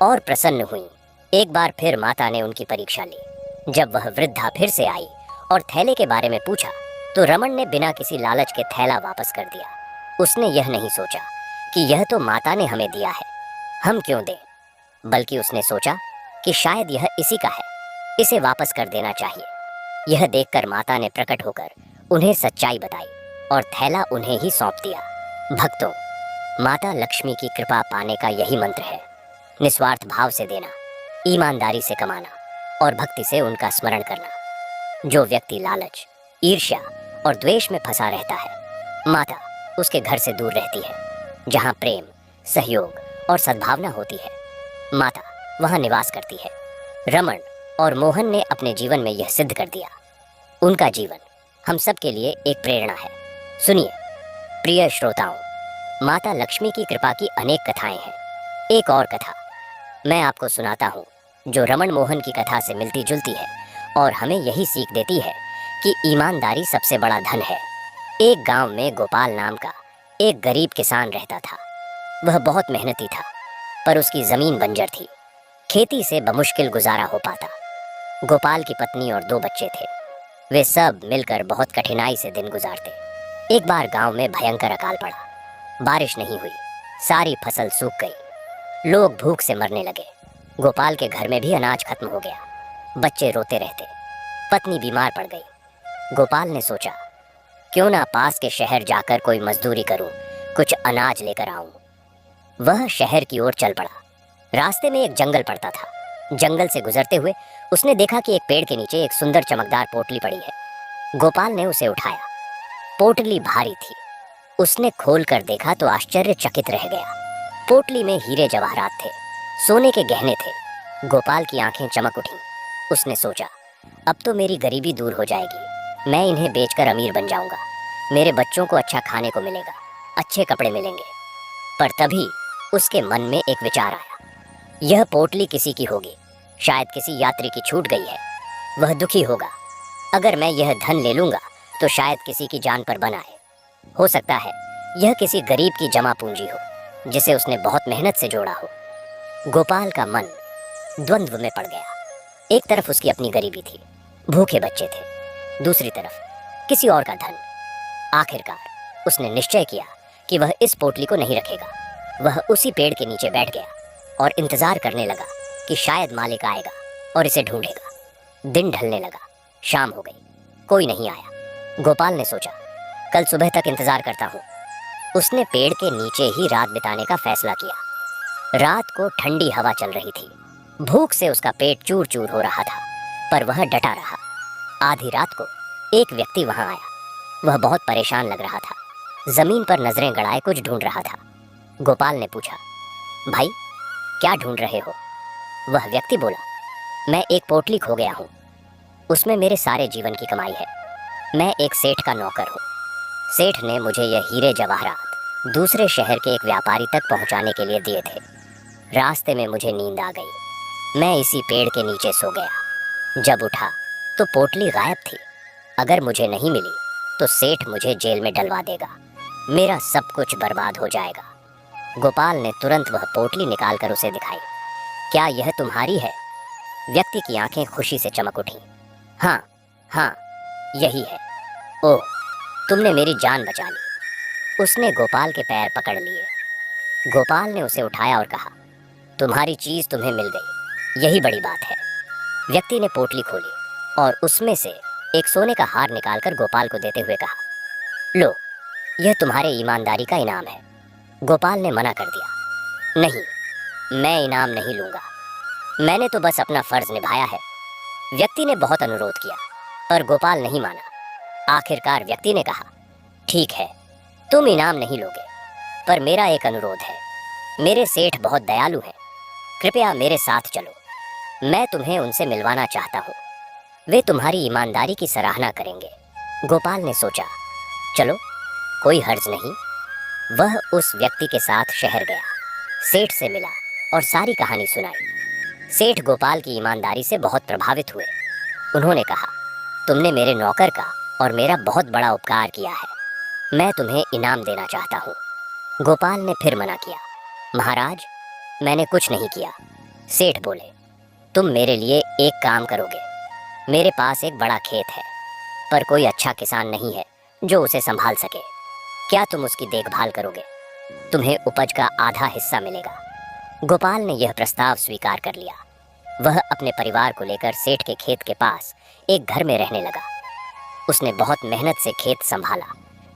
और प्रसन्न हुई। एक बार फिर माता ने उनकी परीक्षा ली। जब वह वृद्धा फिर से आई और थैले के बारे में पूछा तो रमन ने बिना किसी लालच के थैला वापस कर दिया। उसने यह नहीं सोचा कि यह तो माता ने हमें दिया है, हम क्यों दें, बल्कि उसने सोचा कि शायद यह इसी का है, इसे वापस कर देना चाहिए। यह देखकर माता ने प्रकट होकर उन्हें सच्चाई बताई और थैला उन्हें ही सौंप दिया। भक्तों, माता लक्ष्मी की कृपा पाने का यही मंत्र है। निस्वार्थ भाव से देना, ईमानदारी से कमाना और भक्ति से उनका स्मरण करना। जो व्यक्ति लालच, ईर्ष्या और द्वेष में फंसा रहता है, माता उसके घर से दूर रहती है। जहाँ प्रेम, सहयोग और सद्भावना होती है, माता वहाँ निवास करती है। रमन और मोहन ने अपने जीवन में यह सिद्ध कर दिया। उनका जीवन हम सब के लिए एक प्रेरणा है। सुनिए प्रिय श्रोताओं, माता लक्ष्मी की कृपा की अनेक कथाएं हैं। एक और कथा मैं आपको सुनाता हूँ, जो रमन मोहन की कथा से मिलती जुलती है और हमें यही सीख देती है कि ईमानदारी सबसे बड़ा धन है। एक गांव में गोपाल नाम का एक गरीब किसान रहता था। वह बहुत मेहनती था, पर उसकी जमीन बंजर थी। खेती से बमुश्किल गुजारा हो पाता। गोपाल की पत्नी और 2 बच्चे थे। वे सब मिलकर बहुत कठिनाई से दिन गुजारते। एक बार गांव में भयंकर अकाल पड़ा। बारिश नहीं हुई, सारी फसल सूख गई। लोग भूख से मरने लगे। गोपाल के घर में भी अनाज खत्म हो गया। बच्चे रोते रहते, पत्नी बीमार पड़ गई। गोपाल ने सोचा, क्यों ना पास के शहर जाकर कोई मजदूरी करूं, कुछ अनाज लेकर आऊं। वह शहर की ओर चल पड़ा। रास्ते में एक जंगल पड़ता था। जंगल से गुजरते हुए उसने देखा कि एक पेड़ के नीचे एक सुंदर चमकदार पोटली पड़ी है। गोपाल ने उसे उठाया। पोटली भारी थी। उसने खोलकर देखा तो आश्चर्यचकित रह गया। पोटली में हीरे जवाहरात थे, सोने के गहने थे। गोपाल की आंखें चमक उठीं। उसने सोचा, अब तो मेरी गरीबी दूर हो जाएगी। मैं इन्हें बेचकर अमीर बन जाऊंगा। मेरे बच्चों को अच्छा खाने को मिलेगा, अच्छे कपड़े मिलेंगे। पर तभी उसके मन में एक विचार आया। यह पोटली किसी की होगी, शायद किसी यात्री की छूट गई है। वह दुखी होगा। अगर मैं यह धन ले लूंगा तो शायद किसी की जान पर बन आए। हो सकता है यह किसी गरीब की जमा पूंजी हो, जिसे उसने बहुत मेहनत से जोड़ा हो। गोपाल का मन द्वंद्व में पड़ गया। एक तरफ उसकी अपनी गरीबी थी, भूखे बच्चे थे, दूसरी तरफ किसी और का धन। आखिरकार उसने निश्चय किया कि वह इस पोटली को नहीं रखेगा। वह उसी पेड़ के नीचे बैठ गया और इंतजार करने लगा कि शायद मालिक आएगा और इसे ढूंढेगा। दिन ढलने लगा, शाम हो गई, कोई नहीं आया। गोपाल ने सोचा, कल सुबह तक इंतजार करता हूँ। उसने पेड़ के नीचे ही रात बिताने का फैसला किया। रात को ठंडी हवा चल रही थी। भूख से उसका पेट चूर चूर हो रहा था, पर वह डटा रहा। आधी रात को एक व्यक्ति वहां आया। वह बहुत परेशान लग रहा था। जमीन पर नजरें गड़ाए कुछ ढूंढ रहा था। गोपाल ने पूछा, भाई क्या ढूंढ रहे हो? वह व्यक्ति बोला, मैं एक पोटली खो गया हूँ। उसमें मेरे सारे जीवन की कमाई है। मैं एक सेठ का नौकर हूँ। सेठ ने मुझे यह हीरे जवाहरात दूसरे शहर के एक व्यापारी तक पहुँचाने के लिए दिए थे। रास्ते में मुझे नींद आ गई। मैं इसी पेड़ के नीचे सो गया। जब उठा तो पोटली गायब थी। अगर मुझे नहीं मिली तो सेठ मुझे जेल में डलवा देगा। मेरा सब कुछ बर्बाद हो जाएगा। गोपाल ने तुरंत वह पोटली निकालकर उसे दिखाई। क्या यह तुम्हारी है? व्यक्ति की आंखें खुशी से चमक उठी। हाँ हाँ, यही है। ओह, तुमने मेरी जान बचा ली। उसने गोपाल के पैर पकड़ लिए। गोपाल ने उसे उठाया और कहा, तुम्हारी चीज तुम्हें मिल गई, यही बड़ी बात है। व्यक्ति ने पोटली खोली और उसमें से एक सोने का हार निकालकर गोपाल को देते हुए कहा, लो, यह तुम्हारे ईमानदारी का इनाम है। गोपाल ने मना कर दिया, नहीं, मैं इनाम नहीं लूंगा। मैंने तो बस अपना फर्ज निभाया है। व्यक्ति ने बहुत अनुरोध किया, पर गोपाल नहीं माना। आखिरकार व्यक्ति ने कहा, ठीक है, तुम इनाम नहीं लोगे, पर मेरा एक अनुरोध है। मेरे सेठ बहुत दयालु हैं, कृपया मेरे साथ चलो। मैं तुम्हें उनसे मिलवाना चाहता हूँ। वे तुम्हारी ईमानदारी की सराहना करेंगे। गोपाल ने सोचा, चलो, कोई हर्ज नहीं। वह उस व्यक्ति के साथ शहर गया, सेठ से मिला और सारी कहानी सुनाई। सेठ गोपाल की ईमानदारी से बहुत प्रभावित हुए। उन्होंने कहा, तुमने मेरे नौकर का और मेरा बहुत बड़ा उपकार किया है। मैं तुम्हें इनाम देना चाहता हूँ। गोपाल ने फिर मना किया, महाराज, मैंने कुछ नहीं किया। सेठ बोले, तुम मेरे लिए एक काम करोगे। मेरे पास एक बड़ा खेत है, पर कोई अच्छा किसान नहीं है जो उसे संभाल सके। क्या तुम उसकी देखभाल करोगे? तुम्हें उपज का आधा हिस्सा मिलेगा। गोपाल ने यह प्रस्ताव स्वीकार कर लिया। वह अपने परिवार को लेकर सेठ के खेत के पास एक घर में रहने लगा। उसने बहुत मेहनत से खेत संभाला।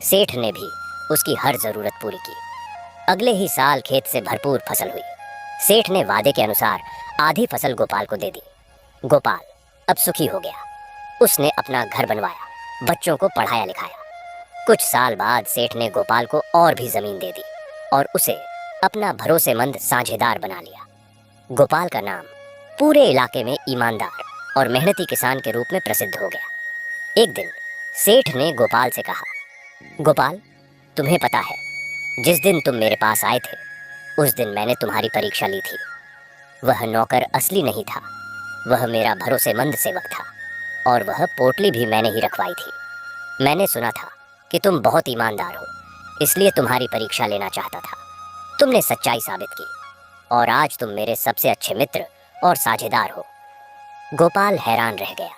सेठ ने भी उसकी हर जरूरत पूरी की। अगले ही साल खेत से भरपूर फसल हुई। सेठ ने वादे के अनुसार आधी फसल गोपाल को दे दी। गोपाल अब सुखी हो गया। उसने अपना घर बनवाया, बच्चों को पढ़ाया लिखाया। कुछ साल बाद सेठ ने गोपाल को और भी जमीन दे दी और उसे अपना भरोसेमंद साझेदार बना लिया। गोपाल का नाम पूरे इलाके में ईमानदार और मेहनती किसान के रूप में प्रसिद्ध हो गया। एक दिन सेठ ने गोपाल से कहा, गोपाल, तुम्हें पता है, जिस दिन तुम मेरे पास आए थे उस दिन मैंने तुम्हारी परीक्षा ली थी। वह नौकर असली नहीं था, वह मेरा भरोसेमंद सेवक था और वह पोटली भी मैंने ही रखवाई थी। मैंने सुना था कि तुम बहुत ईमानदार हो, इसलिए तुम्हारी परीक्षा लेना चाहता था। तुमने सच्चाई साबित की और आज तुम मेरे सबसे अच्छे मित्र और साझेदार हो। गोपाल हैरान रह गया।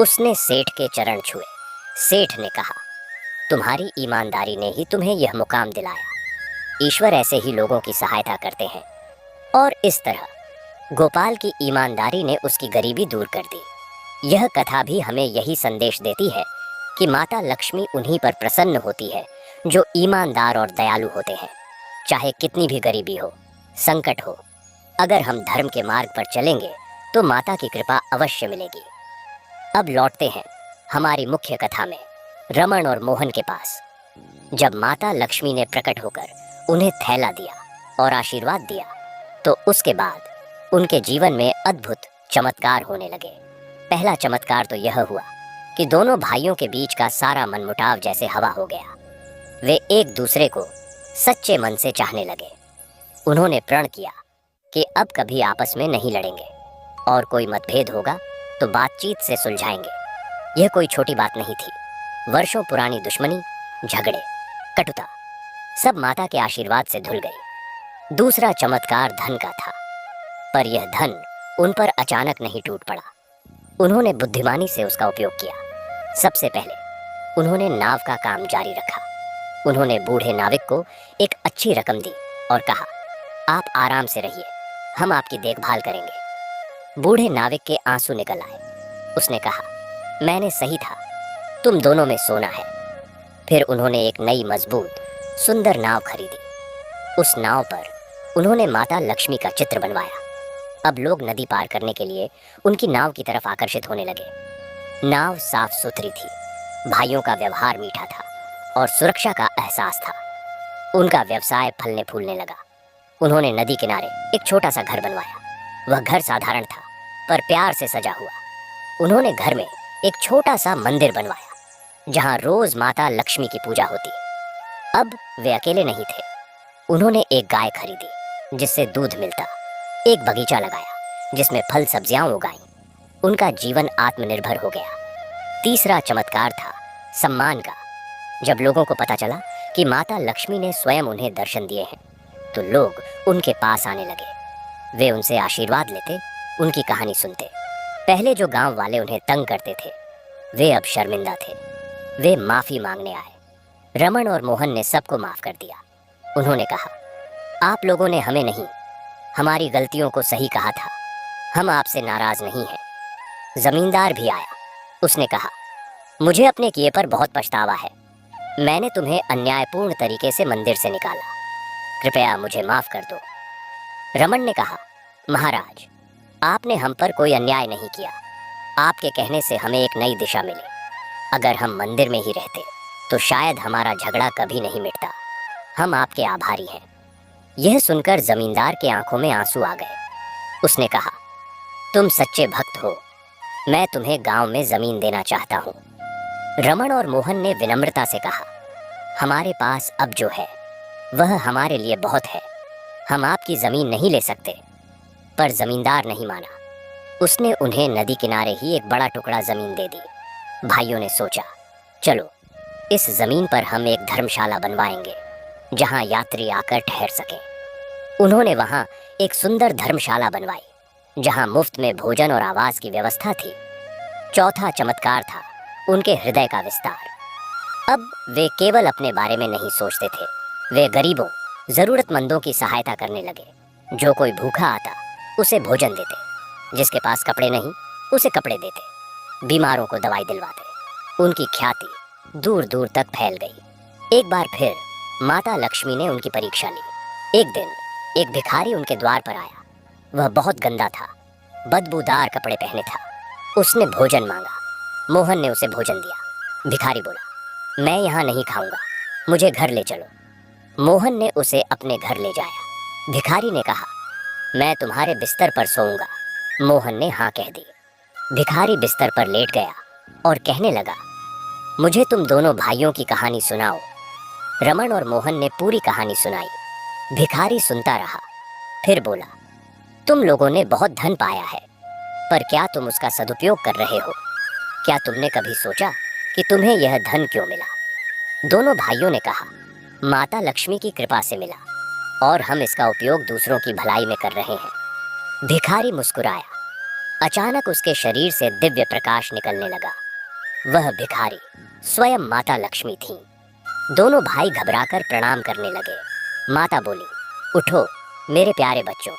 उसने सेठ के चरण छुए। सेठ ने कहा, तुम्हारी ईमानदारी ने ही तुम्हें यह मुकाम दिलाया। ईश्वर ऐसे ही लोगों की सहायता करते हैं। और इस तरह गोपाल की ईमानदारी ने उसकी गरीबी दूर कर दी। यह कथा भी हमें यही संदेश देती है कि माता लक्ष्मी उन्हीं पर प्रसन्न होती है जो ईमानदार और दयालु होते हैं। चाहे कितनी भी गरीबी हो, संकट हो, अगर हम धर्म के मार्ग पर चलेंगे तो माता की कृपा अवश्य मिलेगी। अब लौटते हैं हमारी मुख्य कथा में, रमन और मोहन के पास। जब माता लक्ष्मी ने प्रकट होकर उन्हें थैला दिया और आशीर्वाद दिया तो उसके बाद उनके जीवन में अद्भुत चमत्कार होने लगे। पहला चमत्कार तो यह हुआ कि दोनों भाइयों के बीच का सारा मनमुटाव जैसे हवा हो गया। वे एक दूसरे को सच्चे मन से चाहने लगे। उन्होंने प्रण किया कि अब कभी आपस में नहीं लड़ेंगे और कोई मतभेद होगा तो बातचीत से सुलझाएंगे। यह कोई छोटी बात नहीं थी। वर्षों पुरानी दुश्मनी, झगड़े, कटुता सब माता के आशीर्वाद से धुल गई। दूसरा चमत्कार धन का था, पर यह धन उन पर अचानक नहीं टूट पड़ा। उन्होंने बुद्धिमानी से उसका उपयोग किया। सबसे पहले उन्होंने नाव का काम जारी रखा। उन्होंने बूढ़े नाविक को एक अच्छी रकम दी और कहा, आप आराम से रहिए, हम आपकी देखभाल करेंगे। बूढ़े नाविक के आंसू निकल आए। उसने कहा, मैंने सही था, तुम दोनों में सोना है। फिर उन्होंने एक नई मजबूत सुंदर नाव खरीदी। उस नाव पर उन्होंने माता लक्ष्मी का चित्र बनवाया। अब लोग नदी पार करने के लिए उनकी नाव की तरफ आकर्षित होने लगे। नाव साफ सुथरी थी, भाइयों का व्यवहार मीठा था और सुरक्षा का एहसास था। उनका व्यवसाय फलने फूलने लगा। उन्होंने नदी किनारे एक छोटा सा घर बनवाया। वह घर साधारण था पर प्यार से सजा हुआ। उन्होंने घर में एक छोटा सा मंदिर बनवाया जहां रोज माता लक्ष्मी की पूजा होती। अब वे अकेले नहीं थे। उन्होंने एक गाय खरीदी जिससे दूध मिलता, एक बगीचा लगाया जिसमें फल सब्जियां उगाई। उनका जीवन आत्मनिर्भर हो गया। तीसरा चमत्कार था सम्मान का। जब लोगों को पता चला कि माता लक्ष्मी ने स्वयं उन्हें दर्शन दिए हैं तो लोग उनके पास आने लगे। वे उनसे आशीर्वाद लेते, उनकी कहानी सुनते। पहले जो गांव वाले उन्हें तंग करते थे वे अब शर्मिंदा थे। वे माफी मांगने आए। रमन और मोहन ने सबको माफ कर दिया। उन्होंने कहा, आप लोगों ने हमें नहीं, हमारी गलतियों को सही कहा था। हम आपसे नाराज नहीं हैं। जमींदार भी आया। उसने कहा, मुझे अपने किए पर बहुत पछतावा है। मैंने तुम्हें अन्यायपूर्ण तरीके से मंदिर से निकाला। कृपया मुझे माफ कर दो। रमन ने कहा, महाराज, आपने हम पर कोई अन्याय नहीं किया। आपके कहने से हमें एक नई दिशा मिली। अगर हम मंदिर में ही रहते तो शायद हमारा झगड़ा कभी नहीं मिटता। हम आपके आभारी हैं। यह सुनकर जमींदार के आंखों में आंसू आ गए। उसने कहा, तुम सच्चे भक्त हो। मैं तुम्हें गांव में जमीन देना चाहता हूँ। रमन और मोहन ने विनम्रता से कहा, हमारे पास अब जो है वह हमारे लिए बहुत है। हम आपकी जमीन नहीं ले सकते। पर जमींदार नहीं माना। उसने उन्हें नदी किनारे ही एक बड़ा टुकड़ा जमीन दे दी। भाइयों ने सोचा, चलो इस जमीन पर हम एक धर्मशाला बनवाएंगे जहां यात्री आकर ठहर सके। उन्होंने वहां एक सुंदर धर्मशाला बनवाई जहां मुफ्त में भोजन और आवास की व्यवस्था थी। चौथा चमत्कार था उनके हृदय का विस्तार। अब वे केवल अपने बारे में नहीं सोचते थे। वे गरीबों, जरूरतमंदों की सहायता करने लगे। जो कोई भूखा आता उसे भोजन देते, जिसके पास कपड़े नहीं उसे कपड़े देते, बीमारों को दवाई दिलवाते। उनकी ख्याति दूर दूर तक फैल गई। एक बार फिर माता लक्ष्मी ने उनकी परीक्षा ली। एक दिन एक भिखारी उनके द्वार पर आया। वह बहुत गंदा था, बदबूदार कपड़े पहने था। उसने भोजन मांगा। मोहन ने उसे भोजन दिया। भिखारी बोला, मैं यहाँ नहीं खाऊंगा, मुझे घर ले चलो। मोहन ने उसे अपने घर ले जाया। भिखारी ने कहा, मैं तुम्हारे बिस्तर पर सोऊंगा। मोहन ने हाँ कह दी। भिखारी बिस्तर पर लेट गया और कहने लगा, मुझे तुम दोनों भाइयों की कहानी सुनाओ। रमन और मोहन ने पूरी कहानी सुनाई। भिखारी सुनता रहा, फिर बोला, तुम लोगों ने बहुत धन पाया है, पर क्या तुम उसका सदुपयोग कर रहे हो? क्या तुमने कभी सोचा कि तुम्हें यह धन क्यों मिला? दोनों भाइयों ने कहा, माता लक्ष्मी की कृपा से मिला और हम इसका उपयोग दूसरों की भलाई में कर रहे हैं। भिखारी मुस्कुराया। अचानक उसके शरीर से दिव्य प्रकाश निकलने लगा। वह भिखारी स्वयं माता लक्ष्मी थीं। दोनों भाई घबराकर प्रणाम करने लगे। माता बोली, उठो मेरे प्यारे बच्चों,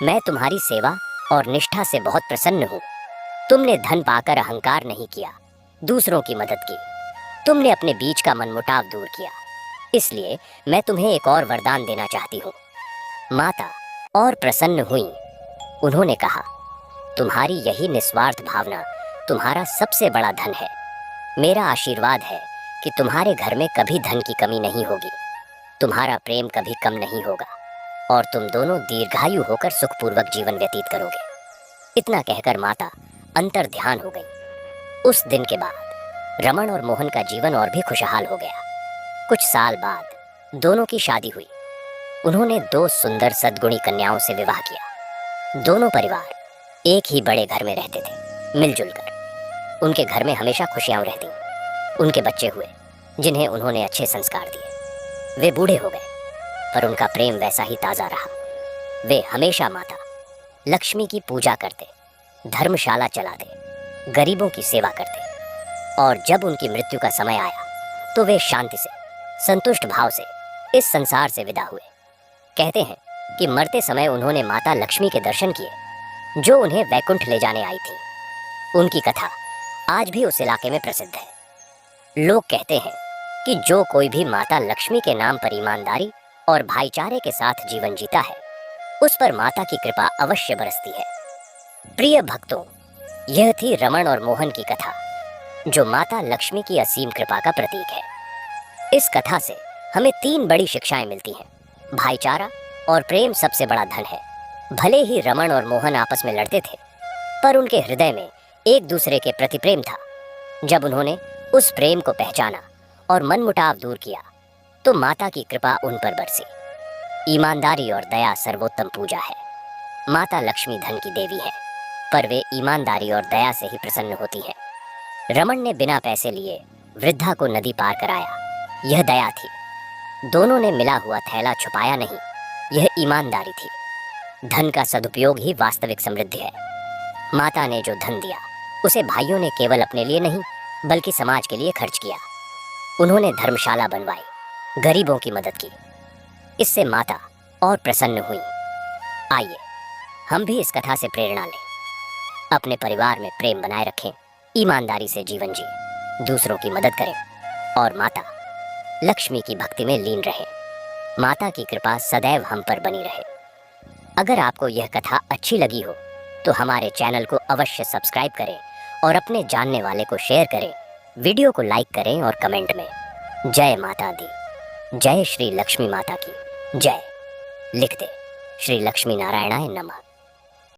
मैं तुम्हारी सेवा और निष्ठा से बहुत प्रसन्न हूँ। तुमने धन पाकर अहंकार नहीं किया, दूसरों की मदद की। तुमने अपने बीच का मनमुटाव दूर किया, इसलिए मैं तुम्हें एक और वरदान देना चाहती हूँ। माता और प्रसन्न हुई। उन्होंने कहा, तुम्हारी यही निस्वार्थ भावना तुम्हारा सबसे बड़ा धन है। मेरा आशीर्वाद है कि तुम्हारे घर में कभी धन की कमी नहीं होगी, तुम्हारा प्रेम कभी कम नहीं होगा और तुम दोनों दीर्घायु होकर सुखपूर्वक जीवन व्यतीत करोगे। इतना कहकर माता अंतर ध्यान हो गई। उस दिन के बाद रमन और मोहन का जीवन और भी खुशहाल हो गया। कुछ साल बाद दोनों की शादी हुई। उन्होंने 2 सुंदर सद्गुणी कन्याओं से विवाह किया। दोनों परिवार एक ही बड़े घर में रहते थे, मिलजुल कर। उनके घर में हमेशा खुशियां रहती। उनके बच्चे हुए जिन्हें उन्होंने अच्छे संस्कार दिए। वे बूढ़े हो गए पर उनका प्रेम वैसा ही ताज़ा रहा। वे हमेशा माता लक्ष्मी की पूजा करते, धर्मशाला चलाते, गरीबों की सेवा करते और जब उनकी मृत्यु का समय आया तो वे शांति से, संतुष्ट भाव से इस संसार से विदा हुए। कहते हैं कि मरते समय उन्होंने माता लक्ष्मी के दर्शन किए जो उन्हें वैकुंठ ले जाने आई थी। उनकी कथा आज भी उस इलाके में प्रसिद्ध है। लोग कहते हैं कि जो कोई भी माता लक्ष्मी के नाम पर ईमानदारी और भाईचारे के साथ जीवन जीता है, उस पर माता की कृपा अवश्य बरसती है। प्रिय भक्तों, यह थी रमन और मोहन की कथा, जो माता लक्ष्मी की असीम कृपा का प्रतीक है। इस कथा से हमें 3 बड़ी शिक्षाएं मिलती हैं। भाईचारा और प्रेम सबसे बड़ा धन है। भले ही रमन और मोहन आपस में लड़ते थे, पर उनके हृदय में एक दूसरे के प्रति प्रेम था। जब उन्होंने उस प्रेम को पहचाना और मनमुटाव दूर किया, तो माता की कृपा उन पर बरसी। ईमानदारी और दया सर्वोत्तम पूजा है। माता लक्ष्मी धन की देवी है, पर वे ईमानदारी और दया से ही प्रसन्न होती है। रमन ने बिना पैसे लिए वृद्धा को नदी पार कराया, यह दया थी। दोनों ने मिला हुआ थैला छुपाया नहीं, यह ईमानदारी थी। धन का सदुपयोग ही वास्तविक समृद्धि है। माता ने जो धन दिया, उसे भाइयों ने केवल अपने लिए नहीं बल्कि समाज के लिए खर्च किया। उन्होंने धर्मशाला बनवाई, गरीबों की मदद की। इससे माता और प्रसन्न हुई। आइए हम भी इस कथा से प्रेरणा लें, अपने परिवार में प्रेम बनाए रखें, ईमानदारी से जीवन जिए, दूसरों की मदद करें और माता लक्ष्मी की भक्ति में लीन रहें। माता की कृपा सदैव हम पर बनी रहे। अगर आपको यह कथा अच्छी लगी हो तो हमारे चैनल को अवश्य सब्सक्राइब करें और अपने जानने वाले को शेयर करें। वीडियो को लाइक करें और कमेंट में जय माता दी, जय श्री लक्ष्मी माता की जय लिख दें। श्री लक्ष्मी नारायणाय नमः।